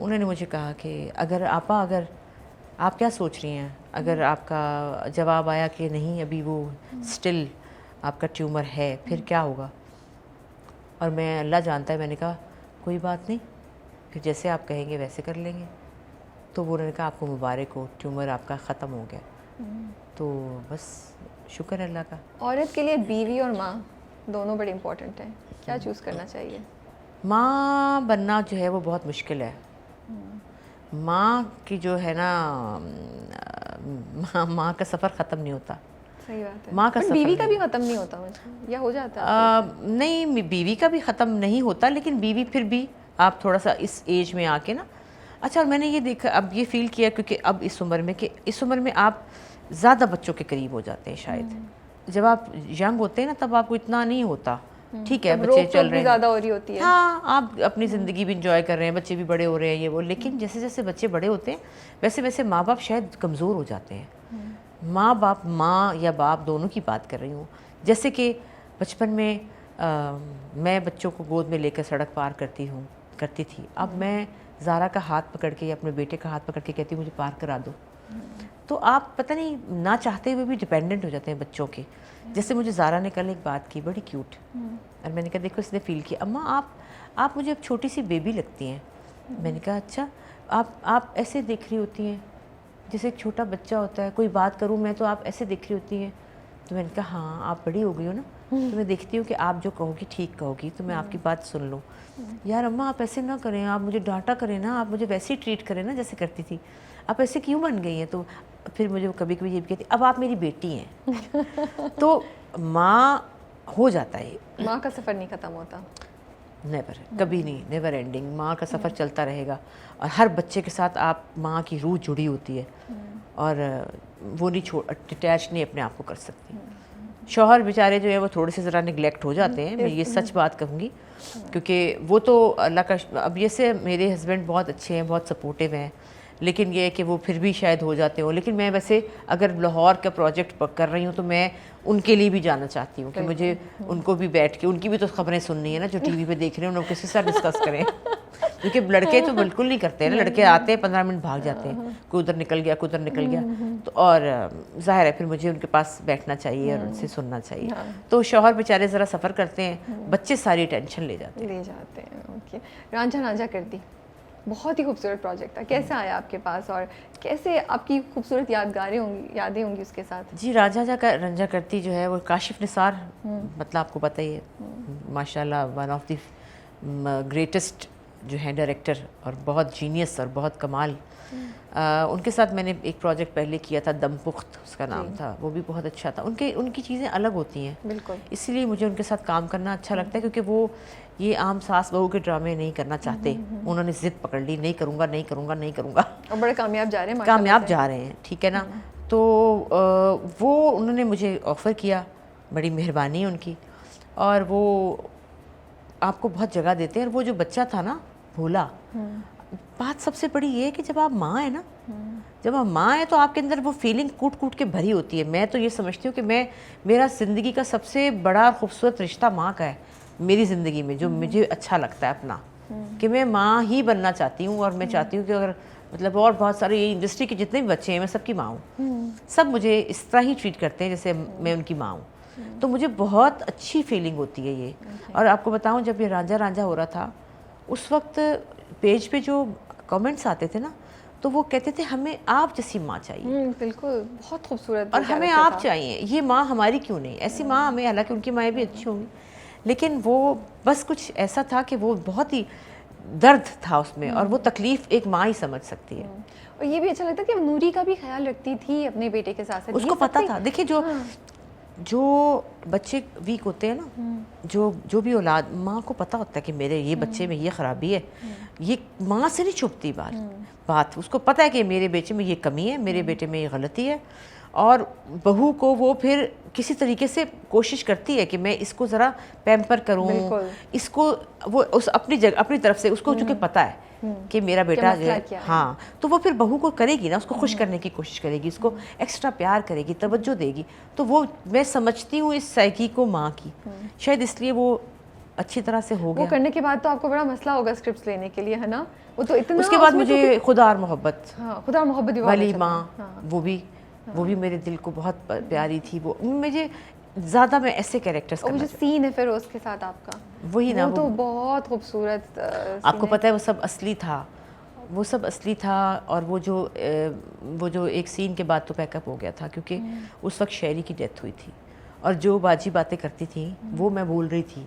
उन्होंने मुझे कहा कि अगर आप क्या सोच रही हैं, अगर आपका जवाब आया कि नहीं अभी वो स्टिल आपका ट्यूमर है, फिर क्या होगा। और मैं, अल्लाह जानता है, मैंने कहा कोई बात नहीं, फिर जैसे आप कहेंगे वैसे कर लेंगे। तो वो उन्होंने कहा आपको मुबारक हो, ट्यूमर आपका ख़त्म हो गया। तो बस शुक्र है अल्लाह का। औरत के लिए बीवी और माँ दोनों बड़े इम्पोर्टेंट हैं, क्या चूज़ करना चाहिए? माँ बनना जो है वो बहुत मुश्किल है। माँ की जो है ना, माँ का सफ़र ख़त्म नहीं होता। सही बात है। माँ का सफ़र बीवी का भी ख़त्म नहीं होता मुझे, या हो जाता है? नहीं, बीवी का भी ख़त्म नहीं होता, लेकिन बीवी फिर भी आप थोड़ा सा इस एज में आके ना, अच्छा, और मैंने ये देखा, अब ये फ़ील किया, क्योंकि अब इस उम्र में आप ज़्यादा बच्चों के करीब हो जाते हैं शायद। जब आप यंग होते हैं ना तब आपको इतना नहीं होता, ठीक है बच्चे चल रहे हैं, ज़्यादा हो रही होती है, हाँ, आप अपनी ज़िंदगी भी इंजॉय कर रहे हैं, बच्चे भी बड़े हो रहे हैं, ये वो। लेकिन जैसे जैसे बच्चे बड़े होते हैं वैसे वैसे माँ बाप शायद कमज़ोर हो जाते हैं। माँ या बाप दोनों की बात कर रही हूँ। जैसे कि बचपन में मैं बच्चों को गोद में लेकर सड़क पार करती थी। अब मैं ज़ारा का हाथ पकड़ के या अपने बेटे का हाथ पकड़ के कहती हूँ मुझे पार करा दो। तो आप पता नहीं ना चाहते हुए भी डिपेंडेंट हो जाते हैं बच्चों के। जैसे मुझे ज़ारा ने कल एक बात की, बड़ी क्यूट, और मैंने कहा देखो, इसने फ़ील किया, अम्मा आप मुझे अब छोटी सी बेबी लगती हैं। मैंने कहा अच्छा, आप ऐसे देख रही होती हैं जैसे एक छोटा बच्चा होता है, कोई बात करूँ मैं तो आप ऐसे देख रही होती हैं। तो मैंने कहा हाँ, आप बड़ी हो गई हो ना, तो मैं देखती हूँ कि आप जो कहोगी ठीक कहोगी, तो मैं आपकी बात सुन लूँ। यार अम्मा आप ऐसे ना करें, आप मुझे डांटा करें ना, आप मुझे वैसे ही ट्रीट करें ना जैसे करती थी, आप ऐसे क्यों बन गई हैं। तो फिर मुझे कभी कभी ये भी कहती, अब आप मेरी बेटी हैं। तो माँ हो जाता है, माँ का सफ़र नहीं ख़त्म होता, नेवर, कभी नहीं, नेवर एंडिंग। माँ का सफ़र चलता रहेगा और हर बच्चे के साथ आप माँ की रूह जुड़ी होती है और वो नहीं डिटैच नहीं अपने आप को कर सकती। शौहर बेचारे जो है वो थोड़े से ज़रा निगलेक्ट हो जाते हैं, मैं ये सच बात कहूँगी, क्योंकि वो तो अल्लाह का अब जैसे मेरे हस्बैंड बहुत अच्छे हैं, बहुत सपोर्टिव हैं, लेकिन ये है कि वो फिर भी शायद हो जाते हो। लेकिन मैं वैसे अगर लाहौर का प्रोजेक्ट कर रही हूँ तो मैं उनके लिए भी जाना चाहती हूँ कि मुझे उनको भी बैठ के, उनकी भी तो खबरें सुननी है ना जो टीवी पे देख रहे हैं, उनको किसी से डिस्कस करें क्योंकि लड़के तो बिल्कुल नहीं करते हैं ना, लड़के आते हैं 15 मिनट भाग जाते हैं, कोई उधर निकल गया, कोई उधर निकल गया, तो और जाहिर है फिर मुझे उनके पास बैठना चाहिए और उनसे सुनना चाहिए। तो शौहर बेचारे ज़रा सफ़र करते हैं, बच्चे सारी टेंशन ले जाते हैं। ओके, रांझा रांझा करती बहुत ही खूबसूरत प्रोजेक्ट था, कैसे आया आपके पास और कैसे आपकी खूबसूरत यादें होंगी उसके साथ? जी, रंझा करती जो है वो काशिफ निसार, मतलब आपको पता ही है, माशाल्लाह वन ऑफ द ग्रेटेस्ट जो है डायरेक्टर और बहुत जीनियस और बहुत कमाल। उनके साथ मैंने एक प्रोजेक्ट पहले किया था, दमपुख्त उसका नाम था, वो भी बहुत अच्छा था। उनकी चीज़ें अलग होती हैं, बिल्कुल, इसीलिए मुझे उनके साथ काम करना अच्छा लगता है, क्योंकि वो ये आम सास बहू के ड्रामे नहीं करना चाहते। उन्होंने ज़िद पकड़ ली, नहीं करूँगा नहीं करूँगा नहीं करूँगा, और बड़े कामयाब जा रहे हैं, कामयाब जा रहे हैं, ठीक है ना। तो वो उन्होंने मुझे ऑफ़र किया, बड़ी मेहरबानी उनकी, और वो आपको बहुत जगह देते हैं। और वो जो बच्चा था ना भोला, बात सबसे बड़ी ये है कि जब आप माँ है ना, जब आप माँ है तो आपके अंदर वो फीलिंग कूट कूट के भरी होती है। मैं तो ये समझती हूँ कि मेरा ज़िंदगी का सबसे बड़ा खूबसूरत रिश्ता माँ का है मेरी ज़िंदगी में, जो मुझे अच्छा लगता है अपना, कि मैं माँ ही बनना चाहती हूँ। और मैं चाहती हूँ कि अगर मतलब और बहुत सारे ये इंडस्ट्री के जितने भी बच्चे हैं, मैं सबकी माँ हूँ, सब मुझे इस तरह ही ट्रीट करते हैं जैसे मैं उनकी माँ हूँ। तो मुझे बहुत अच्छी फीलिंग होती है ये। और आपको बताऊँ, जब ये रांझा रांझा हो रहा था उस वक्त पेज पे जो कमेंट्स आते थे ना, तो वो कहते थे हमें आप जैसी माँ चाहिए। बिल्कुल, बहुत खूबसूरत, और हमें आप चाहिए, ये माँ हमारी क्यों नहीं, ऐसी माँ हमें, हालांकि उनकी माएँ भी अच्छी होंगी, लेकिन वो बस कुछ ऐसा था कि वो बहुत ही दर्द था उसमें, और वो तकलीफ़ एक माँ ही समझ सकती है। और ये भी अच्छा लगता है कि नूरी का भी ख्याल रखती थी अपने बेटे के साथ साथ, उसको पता था। देखिए, जो बच्चे वीक होते हैं ना, जो भी औलाद, माँ को पता होता है कि मेरे ये बच्चे में ये ख़राबी है, ये माँ से नहीं छुपती बात, उसको पता है कि मेरे बेटे में ये कमी है, मेरे बेटे में ये गलती है। और बहू को वो फिर किसी तरीके से कोशिश करती है कि मैं इसको ज़रा पैम्पर करूँ, इसको वो उस अपनी तरफ से, उसको चूँकि पता है कि मेरा बेटा जो है, हाँ, तो वो फिर बहू को करेगी ना, उसको खुश करने की कोशिश करेगी, उसको एक्स्ट्रा प्यार करेगी, तवज्जो देगी। तो वो मैं समझती हूँ इस साइकी को माँ की, शायद इसलिए वो अच्छी तरह से हो गया। वो करने के बाद तो आपको बड़ा मसला होगा स्क्रिप्ट्स लेने के लिए, है ना? वो तो इतना, उसके बाद मुझे खुदा और मोहब्बत, खुदा और मोहब्बत वाली माँ, वो भी मेरे दिल को बहुत प्यारी थी। वो मुझे ज़्यादा, मैं ऐसे कैरेक्टर्स करना, वो जो सीन है फिर उसके साथ आपका, वही ना, वो तो बहुत खूबसूरत। आपको पता है वो सब असली था। और वो जो एक सीन के बाद तो पैकअप हो गया था, क्योंकि उस वक्त शेरी की डेथ हुई थी, और जो बाजी बातें करती थी वो मैं बोल रही थी।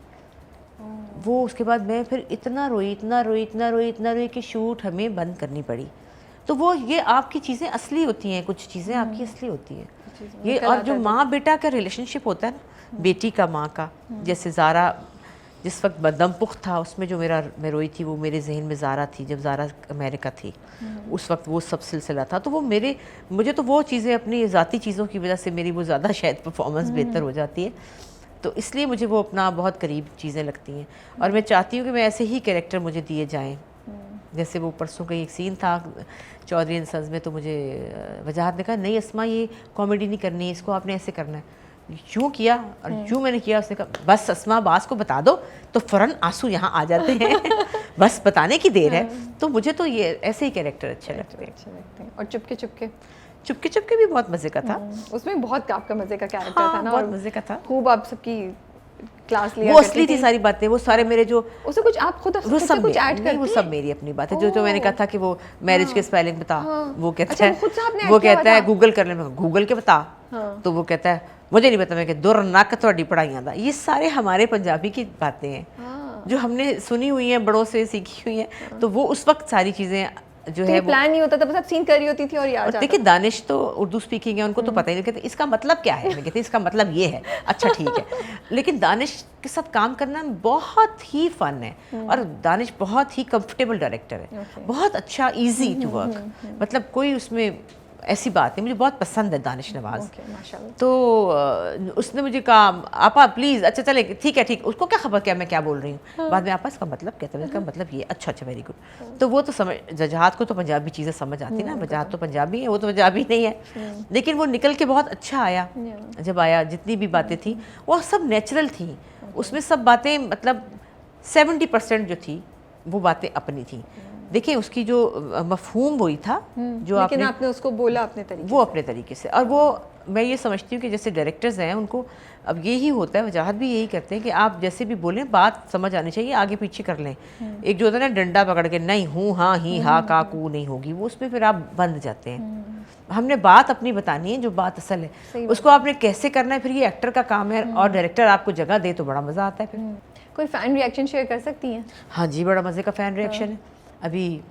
वो उसके बाद मैं फिर इतना रोई कि शूट हमें बंद करनी पड़ी। तो वो ये आपकी चीज़ें असली होती हैं, कुछ चीज़ें आपकी असली होती हैं ये। और जो माँ बेटा का रिलेशनशिप होता है ना, बेटी का माँ का, जैसे ज़ारा जिस वक्त दमपुख्त था उसमें जो मैं रोई थी, वो मेरे जहन में ज़ारा थी, जब ज़ारा अमेरिका थी उस वक्त वो सब सिलसिला था। तो वो मुझे तो वो चीज़ें अपनी ज़ाती चीज़ों की वजह से मेरी वो ज़्यादा शायद परफॉर्मेंस बेहतर हो जाती है, तो इसलिए मुझे वो अपना बहुत करीब चीज़ें लगती हैं। और मैं चाहती हूँ कि मैं ऐसे ही कैरेक्टर मुझे दिए जाएँ। जैसे वो परसों का एक सीन था चौधरी एंड सन्स में, तो मुझे वजाहत ने कहा नहीं अस्मा, ये कॉमेडी नहीं करनी है, इसको आपने ऐसे करना है। यूँ किया और यूँ मैंने किया, उसने कहा बस अस्मा बास को बता दो, तो फ़ौरन आंसू यहाँ आ जाते हैं बस बताने की देर है। तो मुझे तो ये ऐसे ही कैरेक्टर अच्छे लगते हैं। और चुपके चुपके भी बहुत मज़े का था, उसमें बहुत आपका मज़े का कैरेक्टर था ना, बहुत मज़े का था, खूब आप सबकी क्लास लिया, वो असली थी सारी बातें, वो सारे मेरे जो उसे कुछ आप खुद सब कुछ ऐड करती हैं, वो सब मेरी अपनी बात है। जो मैंने कहा था कि वो मैरिज के स्पेलिंग बता, वो कहता है गूगल कर ले, मैं गूगल के बता, तो वो कहता है मुझे नहीं पता, मैं कि दुर नक थोड़ी पढ़ाइयां दा। ये सारे हमारे पंजाबी की बातें हैं जो हमने सुनी हुई हैं, बड़ों से सीखी हुई हैं। तो वो उस वक्त सारी चीज़ें जो है प्लान नहीं होता था, बस आप सीन कर रही होती थी और याद जाता। देखिए दानिश तो उर्दू स्पीकिंग है, उनको तो पता ही नहीं, कहते इसका मतलब क्या है, मैं कहती इसका मतलब ये है, अच्छा ठीक है। लेकिन दानिश के साथ काम करना बहुत ही फन है, और दानिश बहुत ही कंफर्टेबल डायरेक्टर है, बहुत अच्छा, इजी टू वर्क, मतलब कोई उसमें ऐसी बात है, मुझे बहुत पसंद है दानिश नवाज। ओके, माशाल्लाह। तो उसने मुझे कहा आपा प्लीज़, अच्छा चले ठीक है, ठीक, उसको क्या खबर क्या मैं क्या बोल रही हूँ। बाद में आपा इसका मतलब क्या था, इसका मतलब ये, अच्छा अच्छा वेरी गुड। तो वो तो समझ, जहाद को तो पंजाबी चीज़ें समझ आती ना, जहाद तो पंजाबी है, वो तो पंजाबी नहीं है, लेकिन वो निकल के बहुत अच्छा आया। जब आया जितनी भी बातें थी वो सब नेचुरल थी, उसमें सब बातें मतलब 70% जो थी वो बातें अपनी थी। देखिए उसकी जो मफहूम वही था जो आपने उसको बोला अपने तरीके वो अपने तरीके से। और वो मैं ये समझती हूँ कि जैसे डायरेक्टर्स हैं उनको अब यही होता है, वजाहत भी यही करते हैं कि आप जैसे भी बोलें बात समझ आनी चाहिए, आगे पीछे कर लें। एक जो होता है ना डंडा पकड़ के नहीं हूँ हाँ ही हा का कू नहीं होगी, वो उसमें फिर आप बंद जाते हैं। हमने बात अपनी बतानी है जो बात असल है, उसको आपने कैसे करना है फिर ये एक्टर का काम है, और डायरेक्टर आपको जगह दे तो बड़ा मज़ा आता है फिर। कोई फ़ैन रिएक्शन शेयर कर सकती हैं? हाँ जी, बड़ा मज़े का फ़ैन रिएक्शन है। अभी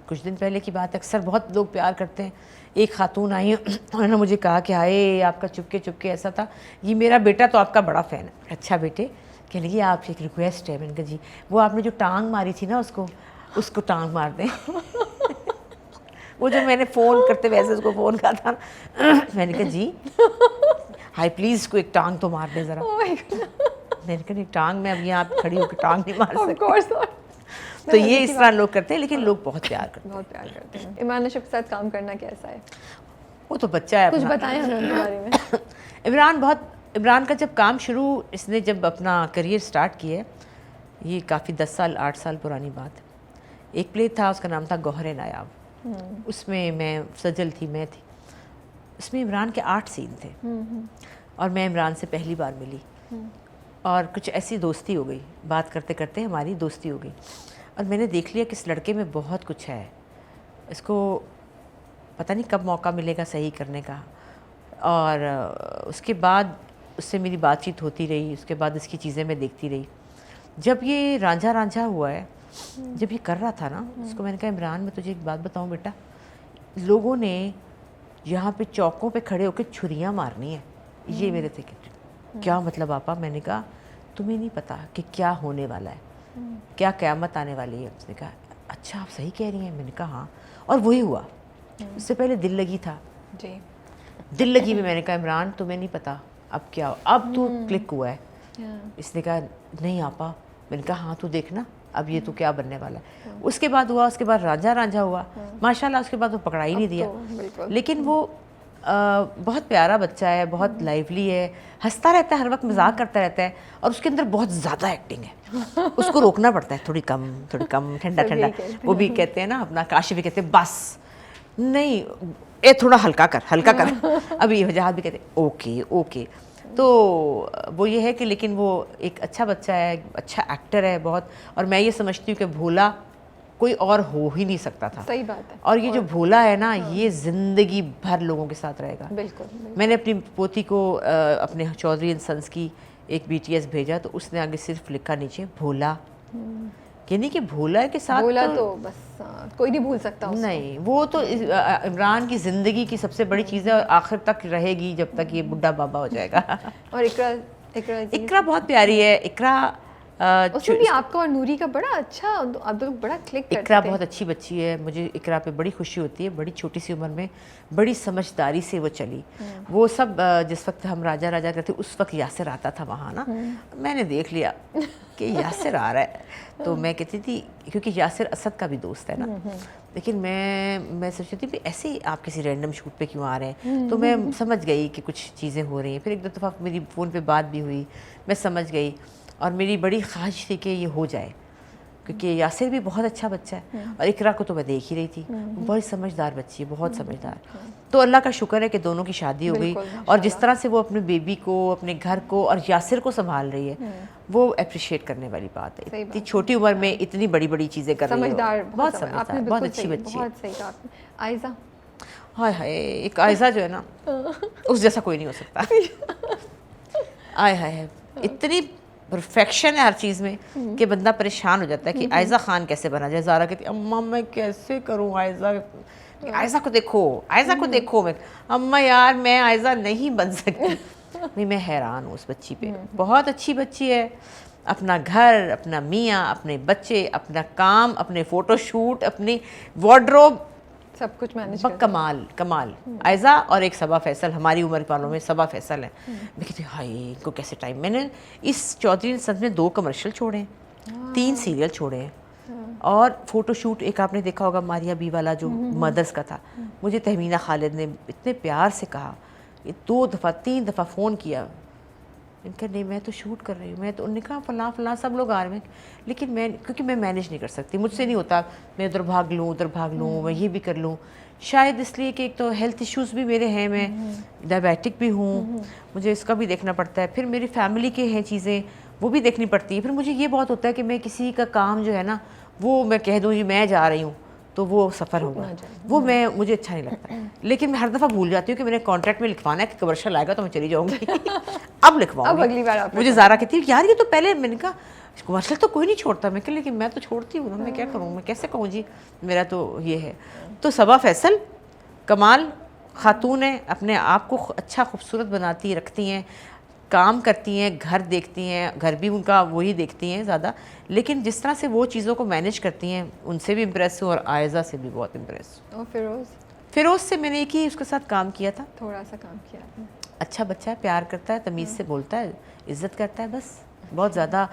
कुछ दिन पहले की बात है, अक्सर बहुत लोग प्यार करते हैं। एक खातून आई उन्होंने मुझे कहा कि हाय आपका चुपके चुपके ऐसा था, ये मेरा बेटा तो आपका बड़ा फ़ैन है। अच्छा बेटे, कह लगी आपसे एक रिक्वेस्ट है। मैंने कहा जी। वो आपने जो टांग मारी थी ना उसको टांग मार दें। वो जो मैंने फ़ोन करते वैसे उसको फ़ोन कहा था। मैंने कहा जी हाय प्लीज़ इसको एक टांग तो मार दें ज़रा। मैंने कहा एक टांग में अब यहाँ आप खड़ी होकर टांग नहीं मार सकती। तो ये इस तरह लोग करते हैं, लेकिन लोग बहुत प्यार करते हैं, बहुत प्यार करते हैं। इमरान हाशमी के साथ काम करना कैसा है? वो तो बच्चा है कुछ अपना। बताएं हमें उनके बारे में। इमरान का जब काम शुरू, इसने जब अपना करियर स्टार्ट किया, ये काफ़ी 10 साल 8 साल पुरानी बात है। एक प्ले था, उसका नाम था गौहर नायाब। उसमें मैं सजल थी, मैं थी उसमें। इमरान के 8 सीन थे और मैं इमरान से पहली बार मिली और कुछ ऐसी दोस्ती हो गई, बात करते करते हमारी दोस्ती हो गई और मैंने देख लिया कि इस लड़के में बहुत कुछ है, इसको पता नहीं कब मौका मिलेगा सही करने का। और उसके बाद उससे मेरी बातचीत होती रही, उसके बाद इसकी चीज़ें मैं देखती रही। जब ये रांझा रांझा हुआ है, जब ये कर रहा था ना, उसको मैंने कहा इमरान मैं तुझे एक बात बताऊं बेटा, लोगों ने यहाँ पे चौकों पे खड़े होकर छुरियाँ मारनी है, ये मेरे थे। क्या मतलब आपा? मैंने कहा तुम्हें नहीं पता कि क्या होने वाला है, क्या क़यामत आने वाली है। उसने कहा अच्छा आप सही कह रही हैं। मैंने कहा हाँ, और वही हुआ। उससे पहले दिल लगी था जी। दिल लगी में मैंने कहा इमरान तुम्हें नहीं पता अब क्या, अब तू क्लिक हुआ है। इसने कहा नहीं आपा। मैंने कहा हाँ तू देखना अब ये तो क्या बनने वाला है। उसके बाद हुआ, उसके बाद रांझा रांझा हुआ माशाल्लाह। उसके बाद वो पकड़ा ही नहीं दिया। लेकिन वो बहुत प्यारा बच्चा है, बहुत लाइवली है, हंसता रहता है, हर वक्त मजाक करता रहता है और उसके अंदर बहुत ज़्यादा एक्टिंग है। उसको रोकना पड़ता है, थोड़ी कम, ठंडा ठंडा। वो भी कहते हैं ना, अपना काशी भी कहते हैं बस नहीं ए थोड़ा हल्का कर। अभी वजाहत भी कहते हैं ओके। तो वो ये है कि लेकिन वो एक अच्छा बच्चा है, अच्छा एक्टर है बहुत। और मैं ये समझती हूँ कि भोला कोई और हो ही नहीं सकता था। सही बात है। और ये जो भोला है ना, ये ज़िंदगी भर लोगों के साथ रहेगा। बिल्कुल। मैंने अपनी पोती को अपने चौधरी एंड सन्स की एक BTS भेजा तो उसने आगे सिर्फ लिखा नीचे भोला, यानी कि भोला के साथ भोला तो बस कोई नहीं भूल सकता उसको। नहीं, वो तो इमरान की ज़िंदगी की सबसे बड़ी चीज़ है और आखिर तक रहेगी जब तक ये बुढ़ा बाबा हो जाएगा। और इकरा बहुत प्यारी है। इकरा उसमें भी आपका और नूरी का बड़ा अच्छा, आप लोग बड़ा क्लिक करते हैं। इकरा बहुत अच्छी बच्ची है, मुझे इकरा पे बड़ी खुशी होती है। बड़ी छोटी सी उम्र में बड़ी समझदारी से वो चली। वो सब जिस वक्त हम राजा राजा करते उस वक्त यासिर आता था वहाँ ना, मैंने देख लिया कि यासिर आ रहा है तो मैं कहती थी, क्योंकि यासिर असद का भी दोस्त है ना, लेकिन मैं सोचती थी कि ऐसे ही आप किसी रैंडम शूट पे क्यों आ रहे हैं। तो मैं समझ गई कि कुछ चीज़ें हो रही हैं। फिर एक दो दफ़ा मेरी फ़ोन पे बात भी हुई, मैं समझ गई और मेरी बड़ी ख्वाहिश थी कि ये हो जाए, क्योंकि यासिर भी बहुत अच्छा बच्चा है और इकरा को तो मैं देख ही रही थी, वो बहुत समझदार बच्ची है, बहुत समझदार। तो अल्लाह का शुक्र है कि दोनों की शादी हो गई और जिस तरह से वो अपने बेबी को, अपने घर को और यासिर को संभाल रही है, वो अप्रिशिएट करने वाली बात है। इतनी छोटी उम्र में इतनी बड़ी बड़ी चीज़ें कर रही है, बहुत समझदार, बहुत अच्छी बच्ची है। बहुत सही कहा आपने। आयज़ा, हाय हाय, एक आयज़ा जो है ना उस जैसा कोई नहीं हो सकता। आय हाय, इतनी परफेक्शन है हर चीज़ में कि बंदा परेशान हो जाता है कि आयज़ा खान कैसे बना जाए। ज़ारा कहती अम्मा मैं कैसे करूँ आयज़ा को देखो। मैं अम्मा यार मैं आयज़ा नहीं बन सकती। नहीं, मैं हैरान हूँ उस बच्ची पे, बहुत अच्छी बच्ची है। अपना घर, अपना मियाँ, अपने बच्चे, अपना काम, अपने फ़ोटोशूट, अपनी वार्डरोब, सब कुछ मैनेज कमाल कमाल। आयज़ा और एक सबा फैसल, हमारी उम्र वालों में सबा फैसल है। मैं कहती हूँ हाय इनको कैसे टाइम। मैंने इस चौधरी संत में 2 कमर्शियल छोड़े हैं, 3 सीरियल छोड़े हैं, और फ़ोटोशूट एक आपने देखा होगा मारिया बी वाला जो मदर्स का था। मुझे तहमीना खालिद ने इतने प्यार से कहा, 2 दफ़ा 3 दफ़ा फ़ोन किया, इनका नहीं मैं तो शूट कर रही हूँ, मैं तो उन्होंने कहा फलां फलां सब लोग आ रहे हैं, लेकिन मैं क्योंकि मैं मैनेज नहीं कर सकती, मुझसे नहीं होता, मैं उधर भाग लूँ मैं ये भी कर लूँ। शायद इसलिए कि एक तो हेल्थ इश्यूज़ भी मेरे हैं, मैं डायबिटिक भी हूँ, मुझे इसका भी देखना पड़ता है, फिर मेरी फैमिली के हैं चीज़ें वो भी देखनी पड़ती है। फिर मुझे ये बहुत होता है कि मैं किसी का काम जो है ना वो मैं कह दूँ मैं जा रही हूँ तो वो सफ़र होगा, वो मुझे अच्छा नहीं लगता। लेकिन मैं हर दफ़ा भूल जाती हूँ कि मैंने कॉन्ट्रैक्ट में लिखवाना है कि कमर्शियल आएगा तो मैं चली जाऊँगी अब लिखवाऊँगी। अब अगली बार आप मुझे ज़ारा कहती है यार ये तो पहले, मैंने कहा कमर्शियल तो कोई नहीं छोड़ता, मैं कहा लेकिन मैं तो छोड़ती हूँ ना, मैं क्या करूँ, मैं कैसे कहूँ जी, मेरा तो ये है। तो सबा फैसल कमाल खातून है, अपने आप को अच्छा खूबसूरत बनाती रखती हैं, काम करती हैं, घर देखती हैं, घर भी उनका वही देखती हैं ज़्यादा, लेकिन जिस तरह से वो चीज़ों को मैनेज करती हैं उनसे भी इम्प्रेस हूँ, और आयज़ा से भी बहुत इम्प्रेस हूँ। और फिरोज़ से मैंने एक ही उसके साथ काम किया था, थोड़ा सा काम किया आपने। अच्छा बच्चा है, प्यार करता है, तमीज़ से बोलता है, इज़्ज़त करता है, बस बहुत ज़्यादा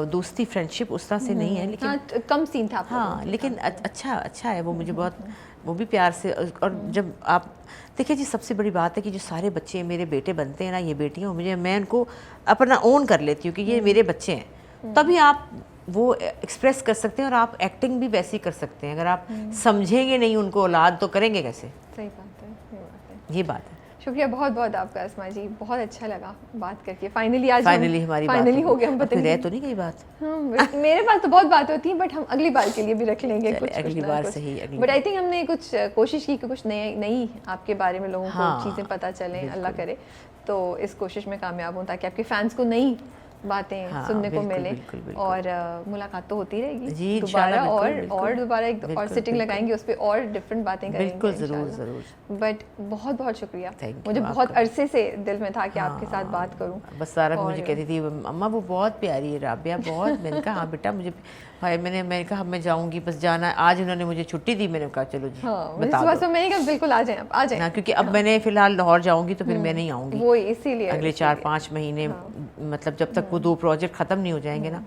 दोस्ती फ्रेंडशिप उस तरह से नहीं है, लेकिन हाँ, कम सीन था आपका। हाँ, लेकिन अच्छा है वो, मुझे बहुत वो भी प्यार से। और जब आप देखिए जी, सबसे बड़ी बात है कि जो सारे बच्चे मेरे बेटे बनते हैं ना, ये बेटियाँ, मैं उनको अपना ओन कर लेती हूँ कि ये मेरे बच्चे हैं, तभी आप वो एक्सप्रेस कर सकते हैं और आप एक्टिंग भी वैसी कर सकते हैं। अगर आप समझेंगे नहीं उनको औलाद तो करेंगे कैसे? सही बात है, ये बात है। शुक्रिया बहुत बहुत आपका अस्मा जी, बहुत अच्छा लगा बात करके। फाइनली आज फाइनली हमारी फाइनली हो गया, हम पता रह तो नहीं गई बात। हाँ, मेरे पास तो बहुत बात होती है, बट हम अगली बार के लिए भी रख लेंगे कुछ अगली बार सही। बट आई थिंक हमने कुछ कोशिश की कि कुछ नई आपके बारे में लोगों को चीज़ें पता चलें, अल्लाह करे तो इस कोशिश में कामयाब हूँ, ताकि आपके फैंस को नई बातें सुनने को मिले। और मुलाकात तो होती रहेगी दोबारा, और दोबारा एक और सिटिंग लगाएंगे, उस पर और डिफरेंट बातें करेंगे। बिल्कुल, ज़रूर। बट बहुत बहुत शुक्रिया, मुझे बहुत अरसे से दिल में था कि आपके साथ बात करूं। बस सारा मुझे कहती थी अम्मा वो बहुत प्यारी है राबिया, बहुत। मैंने कहा हाँ बेटा, मुझे भाई मैंने कहा मैं जाऊंगी, बस जाना है। आज उन्होंने मुझे छुट्टी दी, मैंने कहा चलो जी बता दो। मैंने कहा बिल्कुल आ जाएं ना, क्योंकि अब मैंने फिलहाल लाहौर जाऊंगी तो फिर मैं नहीं आऊँगी, वो इसीलिए अगले 4-5 महीने, मतलब जब तक वो 2 प्रोजेक्ट ख़त्म नहीं हो जाएंगे ना,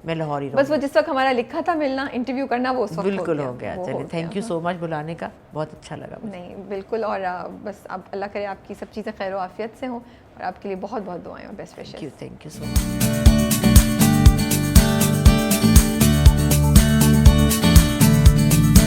मैं लाहौर ही रहूँगी। बस वो जिस वक्त हमारा लिखा था मिलना, इंटरव्यू करना, वो उस वक्त बिल्कुल हो गया। चलिए, थैंक यू सो मच बुलाने का, बहुत अच्छा लगा मुझे। नहीं बिल्कुल, और बस अब अल्लाह करे आपकी सब चीज़ें खैर आफियत से हों, और आपके लिए बहुत बहुत दुआएं और best wishes. Thank you so much.